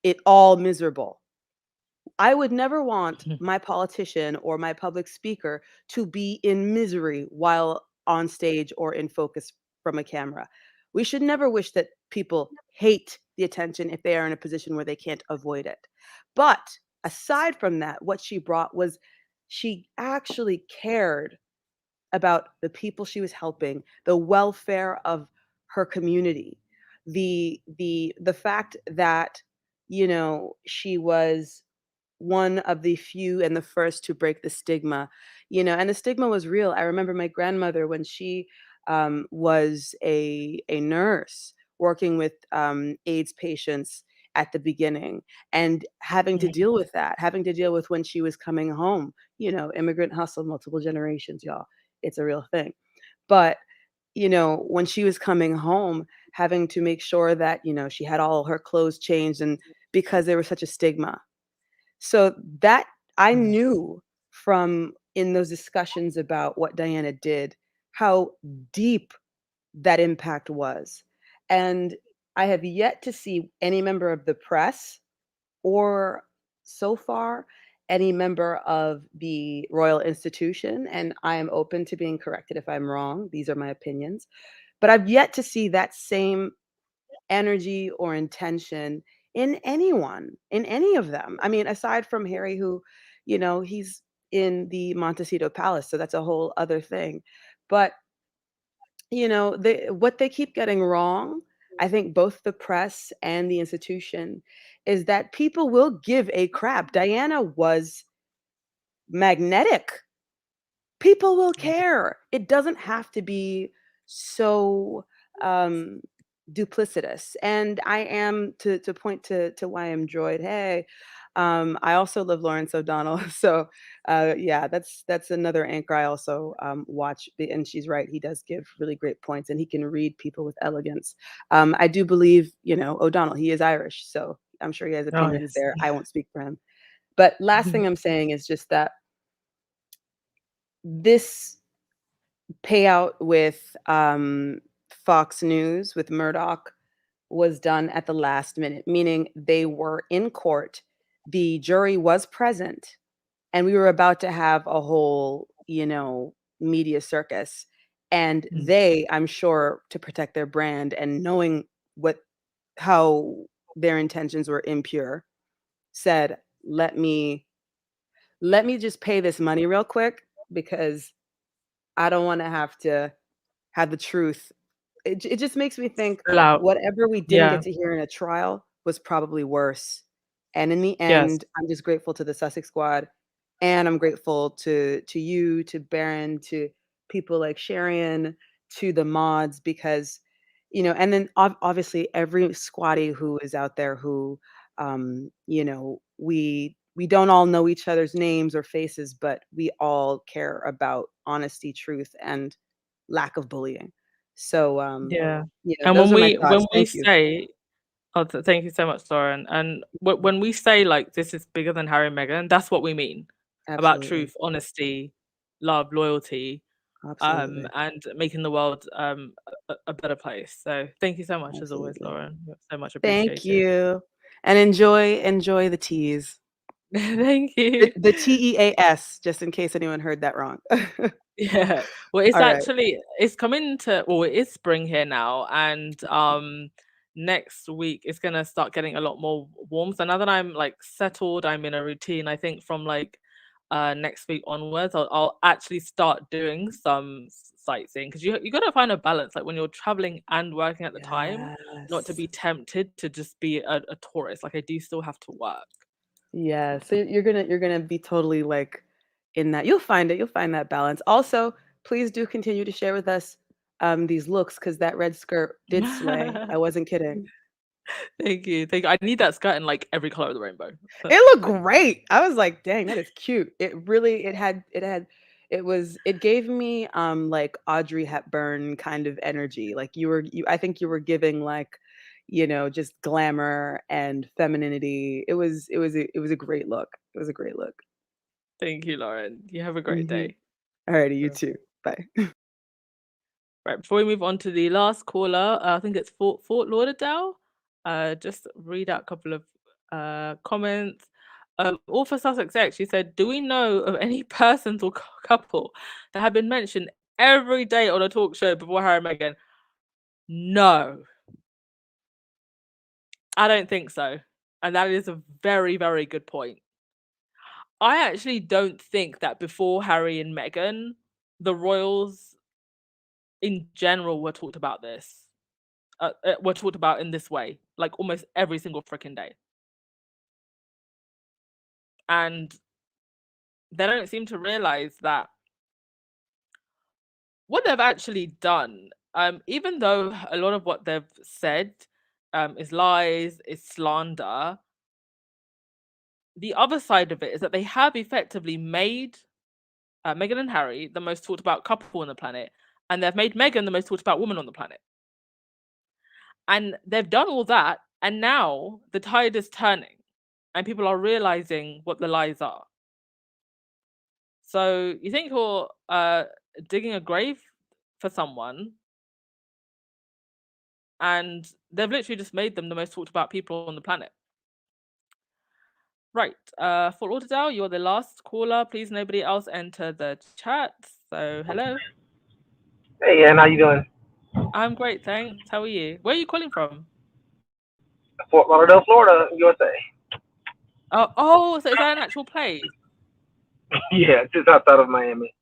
it all miserable. I would never want my politician or my public speaker to be in misery while on stage or in focus from a camera. We should never wish that people hate the attention if they are in a position where they can't avoid it. But aside from that, what she brought was she actually cared about the people she was helping, the welfare of her community, the fact that she was one of the few and the first to break the stigma. and the stigma was real. I remember my grandmother when she was a nurse working with AIDS patients at the beginning, and having to deal with that, having to deal with when she was coming home, immigrant hustle, multiple generations, y'all. It's a real thing. But, when she was coming home, having to make sure that, she had all her clothes changed, and because there was such a stigma. So that I knew from in those discussions about what Diana did, how deep that impact was. And I have yet to see any member of the press, or so far any member of the royal institution, and I am open to being corrected if I'm wrong. These are my opinions. But I've yet to see that same energy or intention in anyone, in any of them. I mean, aside from Harry, who, he's in the Montecito Palace, so that's a whole other thing. But what they keep getting wrong, I think both the press and the institution, is that people will give a crap. Diana was magnetic. People will care. It doesn't have to be so duplicitous. And I am to point to YM Droid. Hey, I also love Lawrence O'Donnell. So yeah, that's another anchor I also watch. And she's right. He does give really great points, and he can read people with elegance. I do believe, O'Donnell, he is Irish, so I'm sure he has opinions there. I won't speak for him. But last thing I'm saying is just that this payout with Fox News, with Murdoch, was done at the last minute, meaning they were in court, the jury was present, and we were about to have a whole, media circus. And they, I'm sure, to protect their brand and knowing how their intentions were impure, said, let me just pay this money real quick, because I don't want to have the truth. It just makes me think whatever we didn't get to hear in a trial was probably worse. And in the end, I'm just grateful to the Sussex Squad, and I'm grateful to you, to Baron, to people like Sharian, to the mods, because, and then obviously every squatty who is out there who, we don't all know each other's names or faces, but we all care about honesty, truth, and lack of bullying. So And those are my thoughts. Thank you. say, thank you so much, Lauren. And when we say like this is bigger than Harry and Meghan, that's what we mean. About truth, honesty, love, loyalty, Absolutely. and making the world a better place. So thank you so much as always, Lauren. So much appreciated. Thank you. And enjoy the teas. Thank you. The TEAS, just in case anyone heard that wrong. Yeah. Well, it's actually it's coming to, well, it is spring here now, and next week it's gonna start getting a lot more warm. So now that I'm like settled, I'm in a routine. I think from like next week onwards, I'll actually start doing some sightseeing, because you got to find a balance, like when you're traveling and working at the time, not to be tempted to just be a tourist. Like I do still have to work. Yeah, so you're gonna be totally like in that. You'll find that balance. Also, please do continue to share with us these looks, because that red skirt did slay. I wasn't kidding. Thank you. I need that skirt in like every color of the rainbow. It looked great. I was like, dang, that is cute. It gave me like Audrey Hepburn kind of energy. Like I think you were giving like, just glamour and femininity. It was a great look. It was a great look. Thank you, Lauren. You have a great day. Alrighty, you too. Bye. Right, before we move on to the last caller, I think it's Fort Lauderdale. Just read out a couple of comments. All for Sussex X, she said, do we know of any persons or couple that have been mentioned every day on a talk show before Harry and Meghan? No. I don't think so. And that is a very, very good point. I actually don't think that before Harry and Meghan, the royals in general were talked about this. Were talked about in this way, like almost every single freaking day. And they don't seem to realize that what they've actually done, even though a lot of what they've said is lies, is slander, the other side of it is that they have effectively made Meghan and Harry the most talked about couple on the planet, and they've made Meghan the most talked about woman on the planet. And they've done all that, and now the tide is turning, and people are realizing what the lies are. So you think you're digging a grave for someone, and they've literally just made them the most talked about people on the planet. Right. Fort Lauderdale, you're the last caller. Please, nobody else enter the chat. So, hello. Hey, Ann, how you doing? I'm great, thanks. How are you? Where are you calling from? Fort Lauderdale, Florida, USA. Oh, so is that an actual place? Yeah, just outside of Miami.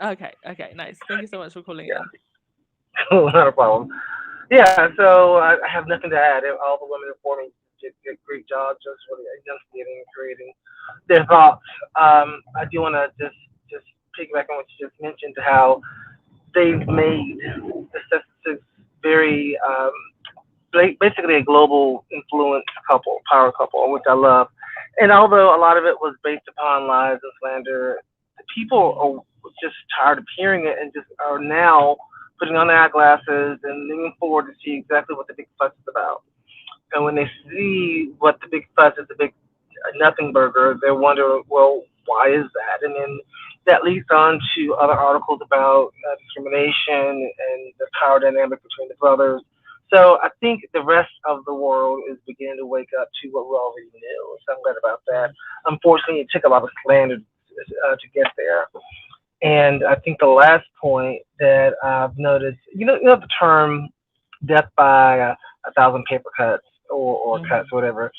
Okay, nice. Thank you so much for calling in. Not a problem. Yeah, so I have nothing to add. All the women before me did a great job, just really enunciating and creating their thoughts. I do want to just piggyback on what you just mentioned, how they've made the Sussex very basically a global influence couple, power couple, which I love. And although a lot of it was based upon lies and slander, people are just tired of hearing it and just are now putting on their eyeglasses and leaning forward to see exactly what the big fuss is about. And when they see what the big fuss is, the big nothing burger, they wonder, well, why is that? And then that leads on to other articles about discrimination and the power dynamic between the brothers. So I think the rest of the world is beginning to wake up to what we already knew. So I'm glad about that. Unfortunately, it took a lot of slander to get there. And I think the last point that I've noticed, you know the term "death by a thousand paper cuts" or cuts, or whatever.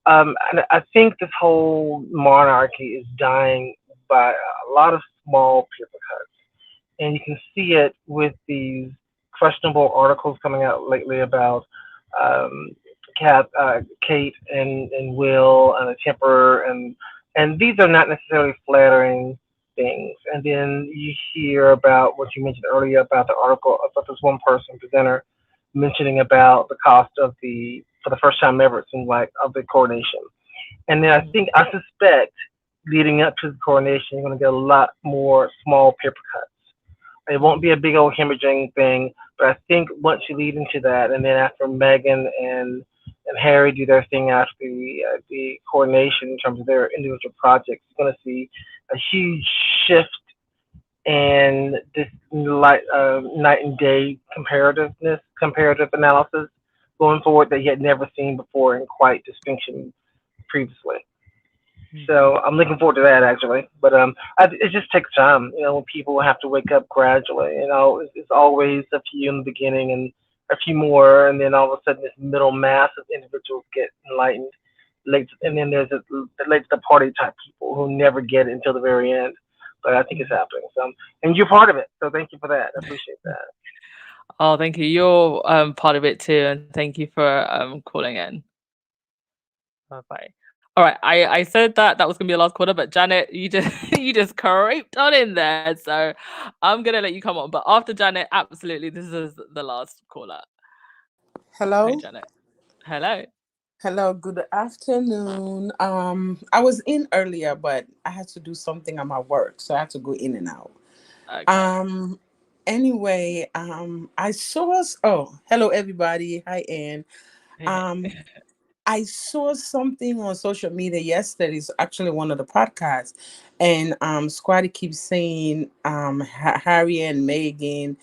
And I think this whole monarchy is dying by a lot of small paper cuts, and you can see it with these questionable articles coming out lately about um, Kate and Will and the temper, and these are not necessarily flattering things. And then you hear about what you mentioned earlier about the article about this one person presenter mentioning about the cost of the for the first time ever it seems like of the coronation. And then I suspect leading up to the coronation you're going to get a lot more small paper cuts. It won't be a big old hemorrhaging thing, but I think once you lead into that, and then after Meghan and Harry do their thing after the coronation in terms of their individual projects, you're going to see a huge shift in this night and day comparative analysis going forward that you had never seen before in quite distinction previously. So I'm looking forward to that actually. But it just takes time. When people have to wake up gradually. It's always a few in the beginning and a few more, and then all of a sudden this middle mass of individuals get enlightened. And then there's the late to the party type people who never get it until the very end. But I think it's happening. So, and you're part of it. So thank you for that. I appreciate that. Oh, thank you. You're part of it too, and thank you for calling in. Bye. All right, I said that was gonna be the last quarter, but Janet, you just creeped on in there, so I'm gonna let you come on. But after Janet, absolutely, this is the last caller. Hello. Hi, Janet. Hello. Hello. Good afternoon. I was in earlier, but I had to do something at my work, so I had to go in and out. Okay. Anyway, I saw. Oh, hello everybody. Hi, Ann. I saw something on social media yesterday. It's actually one of the podcasts, and Squatty keeps saying Harry and Meghan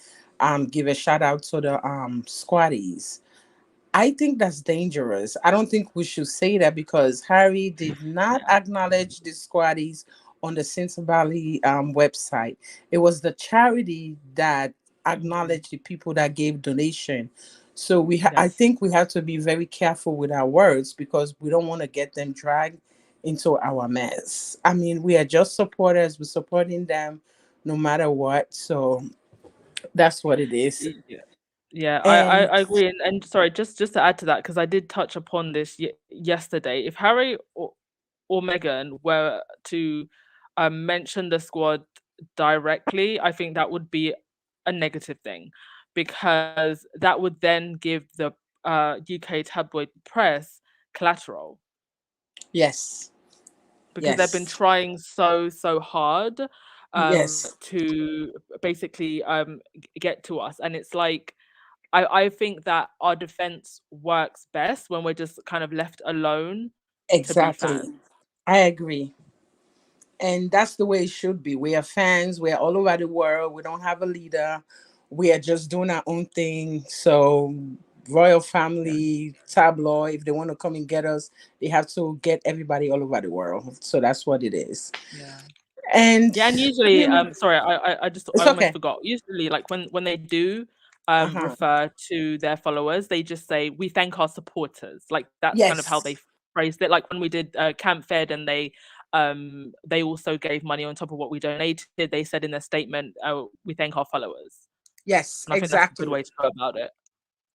give a shout out to the Squatties. I think that's dangerous. I don't think we should say that because Harry did not acknowledge the Squatties on the Simpson Valley website. It was the charity that acknowledged the people that gave donation. So I think we have to be very careful with our words because we don't want to get them dragged into our mess. I mean, we are just supporters. We're supporting them no matter what. So that's what it is. Yeah, I agree. And sorry, just to add to that, because I did touch upon this yesterday. If Harry or Meghan were to mention the squad directly, I think that would be a negative thing, because that would then give the UK tabloid press collateral. Yes. Because they've been Yes. trying so hard Yes. to basically get to us, and it's like I think that our defense works best when we're just kind of left alone to be Exactly. fans. I agree. And that's the way it should be. We are fans. We're all over the world. We don't have a leader. We are just doing our own thing. So royal family, tabloid, if they want to come and get us, they have to get everybody all over the world. So that's what it is. Yeah. And Yeah, and usually, sorry, I just it's I almost okay. forgot. Usually, like when they do Uh-huh. refer to their followers, they just say, "We thank our supporters." Like that's kind of how they Yes. phrased it. Like when we did Camp Fed, and they also gave money on top of what we donated. They said in their statement, "Oh, we thank our followers." Yes, And I think that's a good exactly. way to go about it.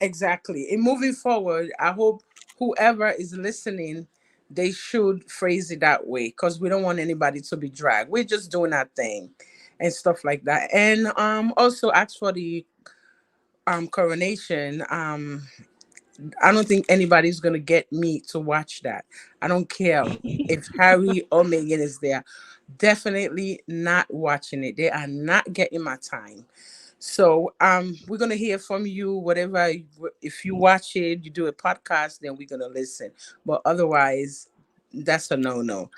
Exactly. And moving forward, I hope whoever is listening, they should phrase it that way, because we don't want anybody to be dragged. We're just doing our thing and stuff like that. And also ask for the coronation. I don't think anybody's gonna get me to watch that. I don't care if Harry or Meghan is there. Definitely not watching it. They are not getting my time. So we're gonna hear from you. Whatever, if you watch it, you do a podcast, then we're gonna listen. But otherwise, that's a no.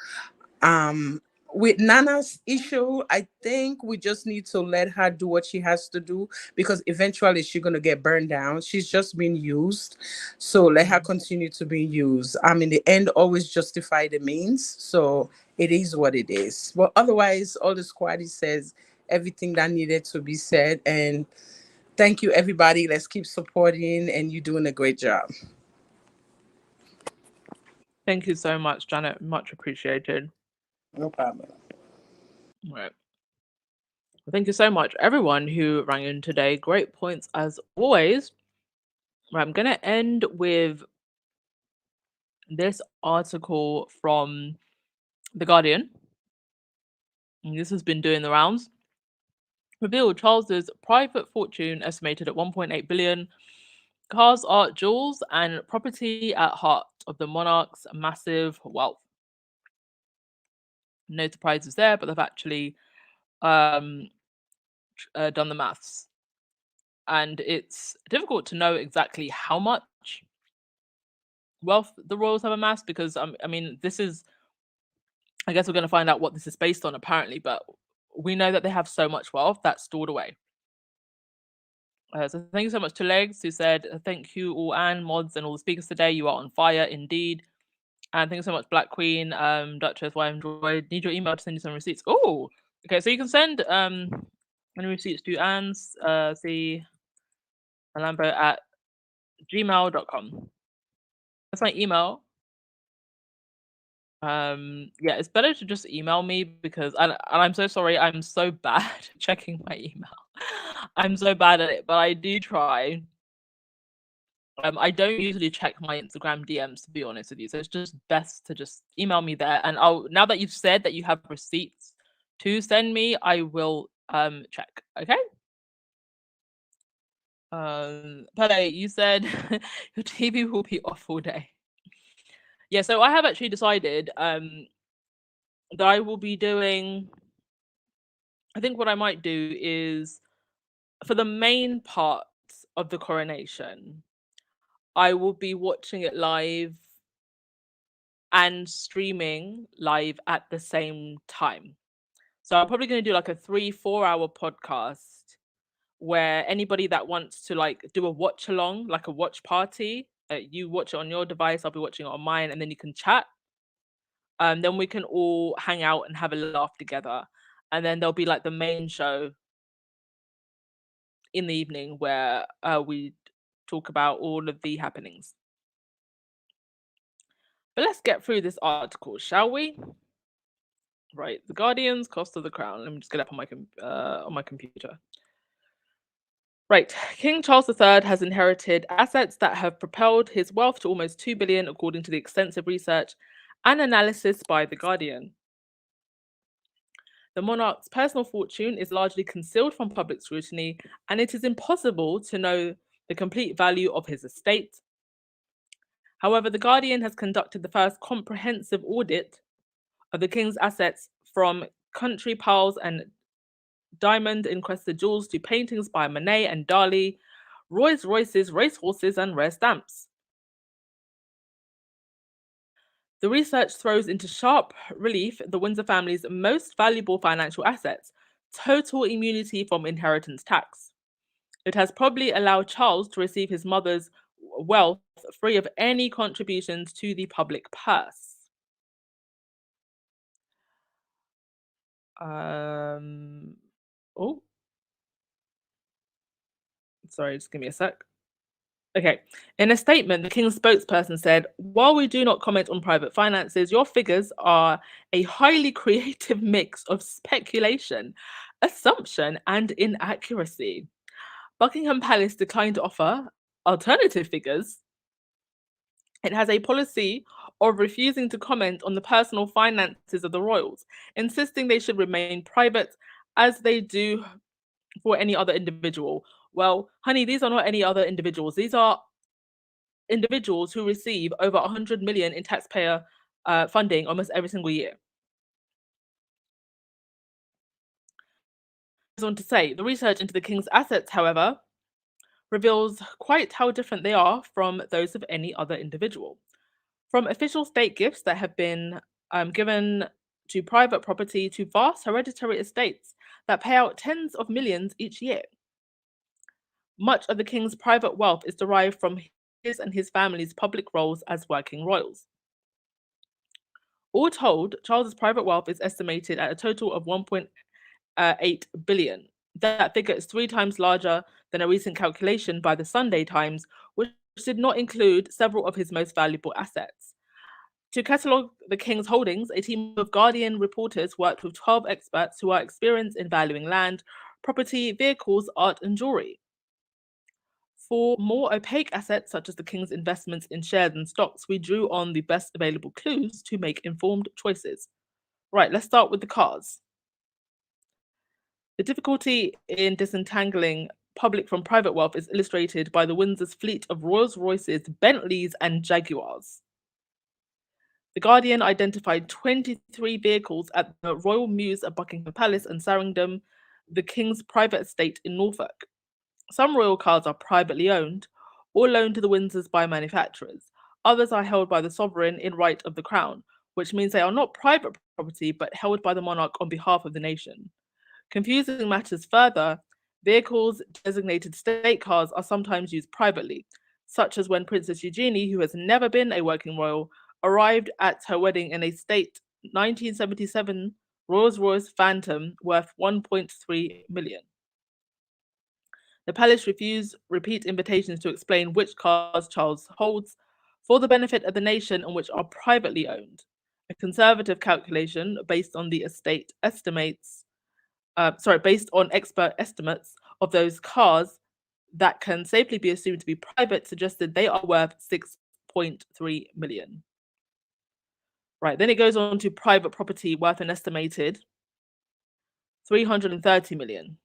With Nana's issue, I think we just need to let her do what she has to do, because eventually she's gonna get burned down. She's just being used. So let her continue to be used. In the end, always justify the means. So it is what it is. But otherwise, all the squaddy says everything that needed to be said. And thank you, everybody. Let's keep supporting, and you're doing a great job. Thank you so much, Janet. Much appreciated. No problem. Right. Thank you so much, everyone who rang in today. Great points as always. Right, I'm going to end with this article from The Guardian. And this has been doing the rounds. Revealed Charles's private fortune estimated at 1.8 billion. Cars, art, jewels, and property at heart of the monarch's massive wealth. No surprises there, but they've actually done the maths. And it's difficult to know exactly how much wealth the royals have amassed, because I mean, this is, I guess we're going to find out what this is based on apparently, but we know that they have so much wealth that's stored away. So thank you so much to Legs, who said, thank you all, Anne, mods, and all the speakers today. You are on fire indeed. And thank you so much, Black Queen, Duchess, why I enjoyed. Need your email to send you some receipts. Oh, okay. So you can send any receipts to Anne's Lambo at gmail.com. That's my email. Yeah, it's better to just email me, because and I'm so sorry, I'm so bad at checking my email. I'm so bad at it, but I do try. I don't usually check my Instagram DMs, to be honest with you, so it's just best to just email me there. And now that you've said that you have receipts to send me, I will check. Okay. Pele, you said your TV will be off all day. Yeah, so I have actually decided that I will be doing, I think what I might do is, for the main part of the coronation, I will be watching it live and streaming live at the same time. So I'm probably going to do like a 3-4 hour podcast where anybody that wants to like do a watch along, like a watch party, you watch it on your device, I'll be watching it on mine, and then you can chat. Then we can all hang out and have a laugh together. And then there'll be like the main show in the evening where we talk about all of the happenings. But let's get through this article, shall we? Right, The Guardian's Cost of the Crown. Let me just get up on my computer. Right, King Charles III has inherited assets that have propelled his wealth to almost 2 billion, according to the extensive research and analysis by The Guardian. The monarch's personal fortune is largely concealed from public scrutiny, and it is impossible to know the complete value of his estate. However, The Guardian has conducted the first comprehensive audit of the king's assets, from country pearls and diamond-encrusted jewels to paintings by Manet and Dali, Rolls Royces, racehorses, and rare stamps. The research throws into sharp relief the Windsor family's most valuable financial assets: total immunity from inheritance tax. It has probably allowed Charles to receive his mother's wealth free of any contributions to the public purse. Oh, sorry, just give me a sec. Okay. In a statement, the King's spokesperson said, "While we do not comment on private finances, your figures are a highly creative mix of speculation, assumption, and inaccuracy." Buckingham Palace declined to offer alternative figures. It has a policy of refusing to comment on the personal finances of the royals, insisting they should remain private as they do for any other individual. Well, honey, these are not any other individuals. These are individuals who receive over 100 million in taxpayer funding almost every single year. Goes on to say, the research into the king's assets, however, reveals quite how different they are from those of any other individual. From official state gifts that have been given to private property to vast hereditary estates that pay out tens of millions each year. Much of the king's private wealth is derived from his and his family's public roles as working royals. All told, Charles's private wealth is estimated at a total of 1.8 billion. That figure is 3 times larger than a recent calculation by the Sunday Times, which did not include several of his most valuable assets. To catalogue the king's holdings, a team of Guardian reporters worked with 12 experts who are experienced in valuing land, property, vehicles, art, and jewelry. For more opaque assets, such as the king's investments in shares and stocks, we drew on the best available clues to make informed choices. Right, let's start with the cars. The difficulty in disentangling public from private wealth is illustrated by the Windsor's fleet of Rolls Royces, Bentleys, and Jaguars. The Guardian identified 23 vehicles at the Royal Mews at Buckingham Palace and Sarindom, the king's private estate in Norfolk. Some royal cars are privately owned or loaned to the Windsors by manufacturers. Others are held by the sovereign in right of the crown, which means they are not private property but held by the monarch on behalf of the nation. Confusing matters further, vehicles designated state cars are sometimes used privately, such as when Princess Eugenie, who has never been a working royal, arrived at her wedding in a state 1977 Rolls-Royce Phantom worth 1.3 million. The palace refused repeat invitations to explain which cars Charles holds for the benefit of the nation and which are privately owned. A conservative calculation based on the estate based on expert estimates of those cars that can safely be assumed to be private, suggested they are worth 6.3 million. Right, then it goes on to private property worth an estimated 330 million.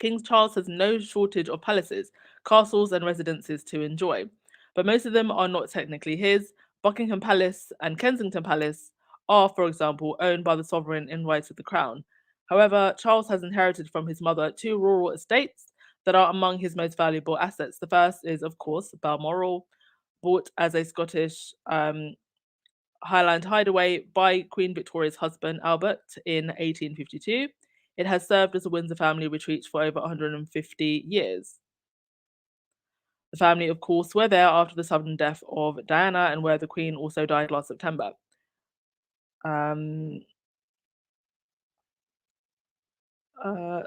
King Charles has no shortage of palaces, castles, and residences to enjoy, but most of them are not technically his. Buckingham Palace and Kensington Palace are, for example, owned by the sovereign in right of the crown. However, Charles has inherited from his mother 2 rural estates that are among his most valuable assets. The first is, of course, Balmoral, bought as a Scottish Highland hideaway by Queen Victoria's husband, Albert, in 1852. It has served as a Windsor family retreat for over 150 years. The family, of course, were there after the sudden death of Diana and where the Queen also died last September.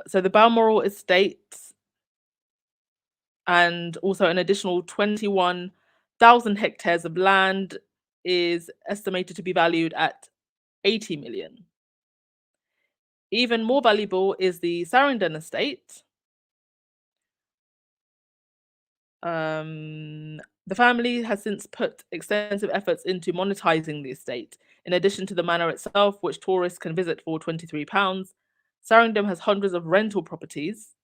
So the Balmoral estate and also an additional 21,000 hectares of land is estimated to be valued at 80 million. Even more valuable is the Sarindon estate. The family has since put extensive efforts into monetizing the estate, In addition to the manor itself, which tourists can visit for £23, Sarandom has hundreds of rental properties,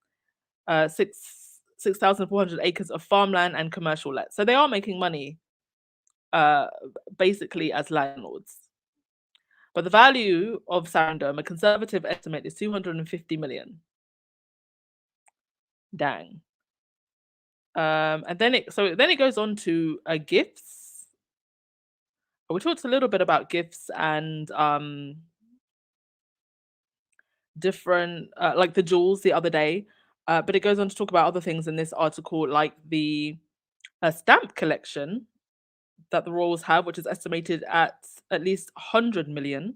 6,400 acres of farmland and commercial let. So they are making money basically as landlords. But the value of Sarandom, a conservative estimate, is 250 million. Dang. And then it goes on to gifts. We talked a little bit about gifts and different like the jewels the other day, but it goes on to talk about other things in this article, like the stamp collection that the royals have, which is estimated at least 100 million.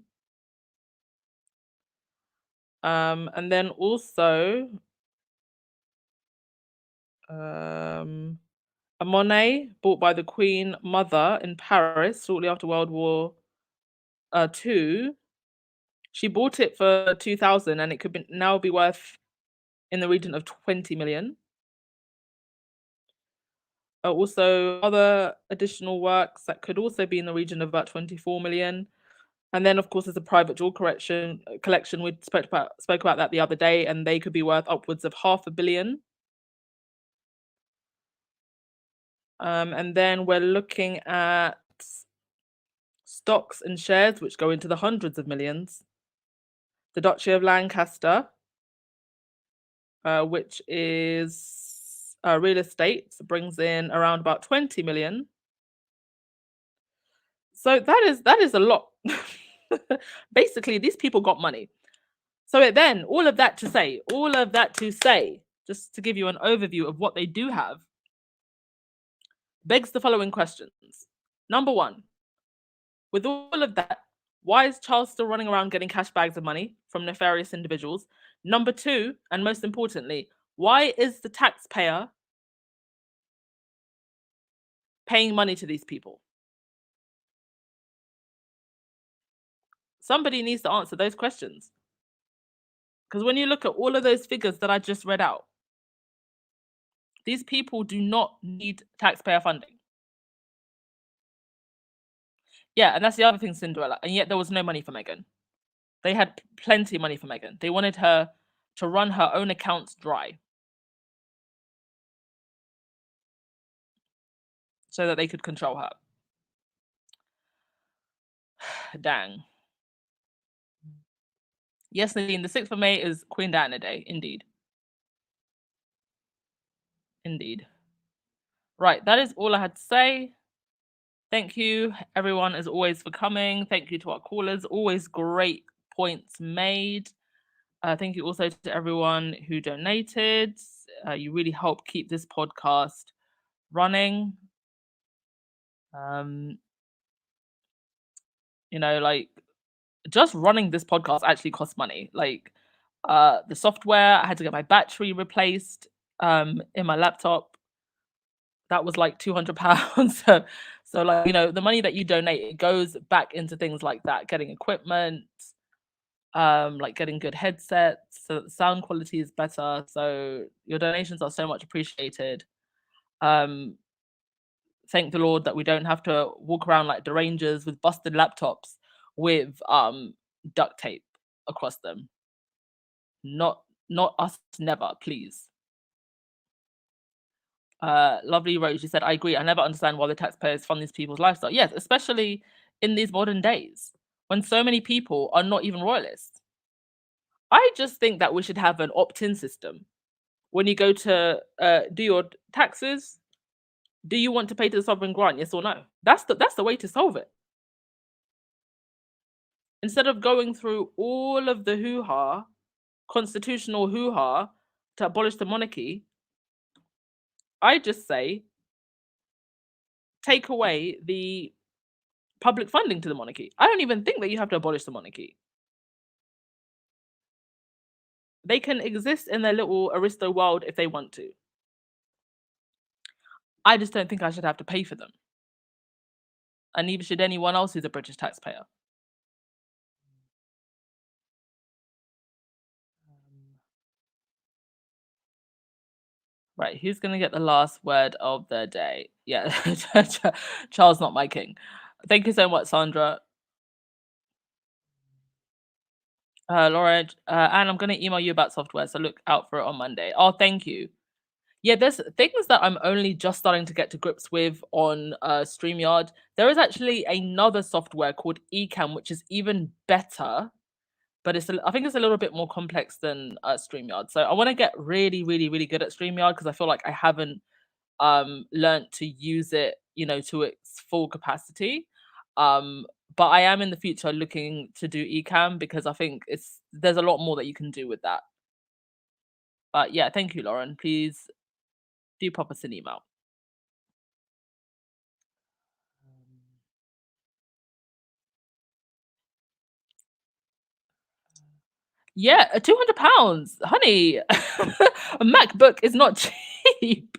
And then also a Monet bought by the Queen Mother in Paris shortly after World War II. She bought it for 2,000, and it could now be worth in the region of 20 million. Also, other additional works that could also be in the region of about 24 million. And then, of course, there's a private jewel collection. We spoke about that the other day, and they could be worth upwards of £500 million. And then we're looking at stocks and shares, which go into the hundreds of millions. The Duchy of Lancaster, which is real estate, brings in around about 20 million. So that is a lot. Basically, these people got money. So then, all of that to say, just to give you an overview of what they do have, begs the following questions. Number one, with all of that, why is Charles still running around getting cash bags of money from nefarious individuals? Number two, and most importantly, why is the taxpayer paying money to these people? Somebody needs to answer those questions. Because when you look at all of those figures that I just read out, these people do not need taxpayer funding. Yeah, and that's the other thing, Cinderella. And yet there was no money for Meghan. They had plenty of money for Meghan. They wanted her to run her own accounts dry so that they could control her. Dang. Yes, Nadine, the 6th of May is Queen Diana Day. Indeed. Indeed. Right, that is all I had to say. Thank you, everyone, as always, for coming. Thank you to our callers. Always great points made. Thank you also to everyone who donated. You really help keep this podcast running. Like, just running this podcast actually costs money. Like, the software, I had to get my battery replaced in my laptop. That was like £200. So like, the money that you donate, it goes back into things like that, getting equipment, like getting good headsets, so that the sound quality is better. So your donations are so much appreciated. Thank the Lord that we don't have to walk around like derangers with busted laptops with duct tape across them. Not us, never, please. Lovely Rose, you said, I agree. I never understand why the taxpayers fund these people's lifestyle. Yes, especially in these modern days when so many people are not even royalists. I just think that we should have an opt-in system. When you go to do your taxes, do you want to pay to the sovereign grant? Yes or no? That's the way to solve it. Instead of going through all of the hoo-ha, constitutional hoo-ha to abolish the monarchy, I just say take away the public funding to the monarchy. I don't even think that you have to abolish the monarchy. They can exist in their little Aristo world if they want to. I just don't think I should have to pay for them. And neither should anyone else who's a British taxpayer. Right, who's going to get the last word of the day? Yeah, Charles, not my king. Thank you so much, Sandra. Laura, and I'm going to email you about software, so look out for it on Monday. Oh, thank you. Yeah, there's things that I'm only just starting to get to grips with on StreamYard. There is actually another software called Ecamm, which is even better, but I think it's a little bit more complex than StreamYard. So I want to get really, really, really good at StreamYard because I feel like I haven't learned to use it, to its full capacity. But I am in the future looking to do Ecamm because I think there's a lot more that you can do with that. But yeah, thank you, Lauren. Please do pop us an email. Yeah, £200, honey. A MacBook is not cheap.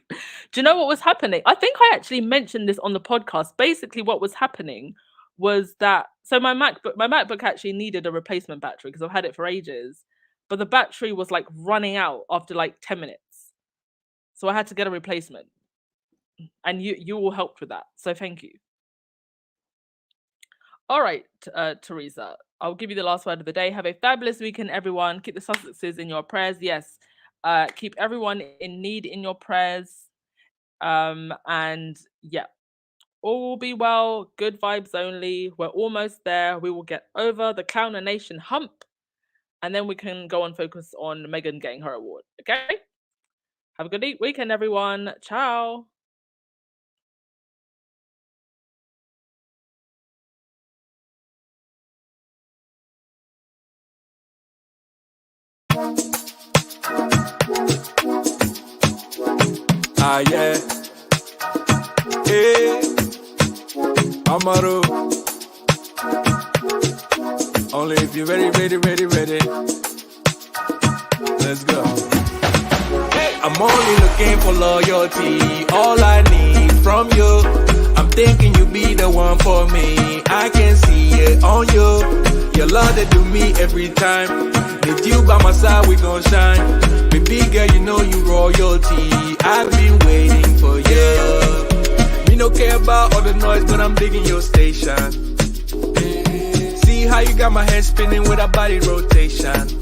Do you know what was happening? I think I actually mentioned this on the podcast. Basically, what was happening was that my MacBook actually needed a replacement battery because I've had it for ages, but the battery was like running out after like 10 minutes. So I had to get a replacement. And you all helped with that. So thank you. All right, Teresa, I'll give you the last word of the day. Have a fabulous weekend, everyone. Keep the Sussexes in your prayers. Yes, keep everyone in need in your prayers. And yeah, all will be well. Good vibes only. We're almost there. We will get over the Coronation hump. And then we can go and focus on Megan getting her award. Okay? Have a good weekend, everyone. Ciao. Ah, yeah. Hey, Amaru. Only if you're ready. Let's go. I'm only looking for loyalty. All I need from you. I'm thinking you be the one for me. I can see it on you. Your love that do me every time. With you by my side, we gon' shine. Baby girl, you know you royalty. I've been waiting for you. Me no care about all the noise, but I'm digging your station. See how you got my head spinning with a body rotation.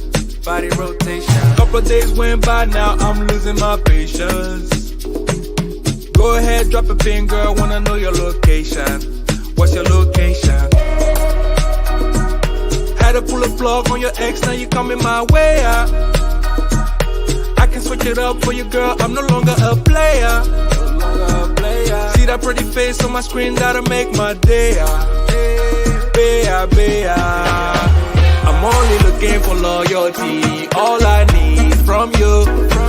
Couple days went by, now I'm losing my patience. Go ahead, drop a pin, girl, wanna know your location. What's your location? Had to pull a plug on your ex, now you coming my way out. I can switch it up for you, girl, I'm no longer a player. See that pretty face on my screen, that'll make my day. I'm only looking for loyalty. All I need from you.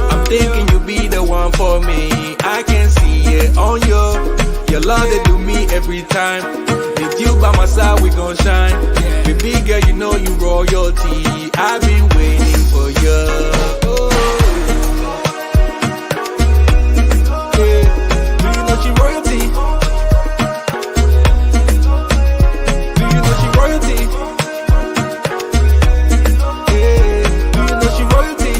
I'm thinking you be the one for me. I can see it on you. Your love they do me every time. With you by my side, we gon' shine. Baby girl, you know you royalty. I've been waiting for you. Do you know she royalty? Do you know she royalty? Do you know she royalty?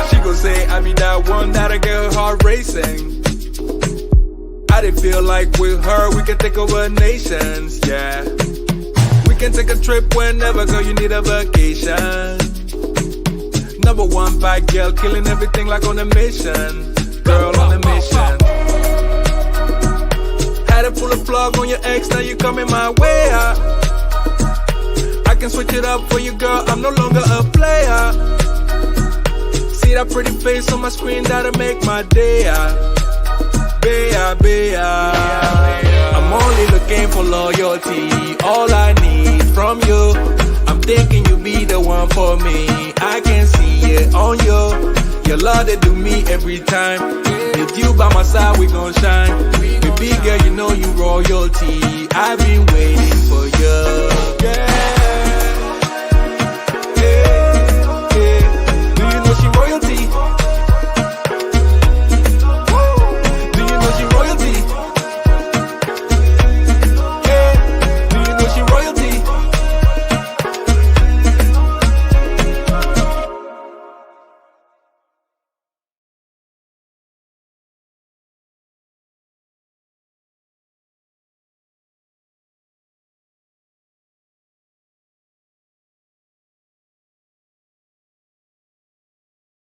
She gon' say I be that one that a girl heart racing. I didn't feel like with her we can take over nations, yeah. We can take a trip whenever, girl, you need a vacation. Number one bad girl, killing everything like on a mission. Girl on a mission. Had to pull a plug on your ex, now you coming my way out. I can switch it up for you, girl, I'm no longer a player. See that pretty face on my screen, that'll make my day out. I'm only looking for loyalty. All I need from you. I'm thinking you be the one for me. I can see it on you. Your love they do me every time. With you by my side, we gon' shine. Baby girl, you know you royalty. I've been waiting for you. Yeah.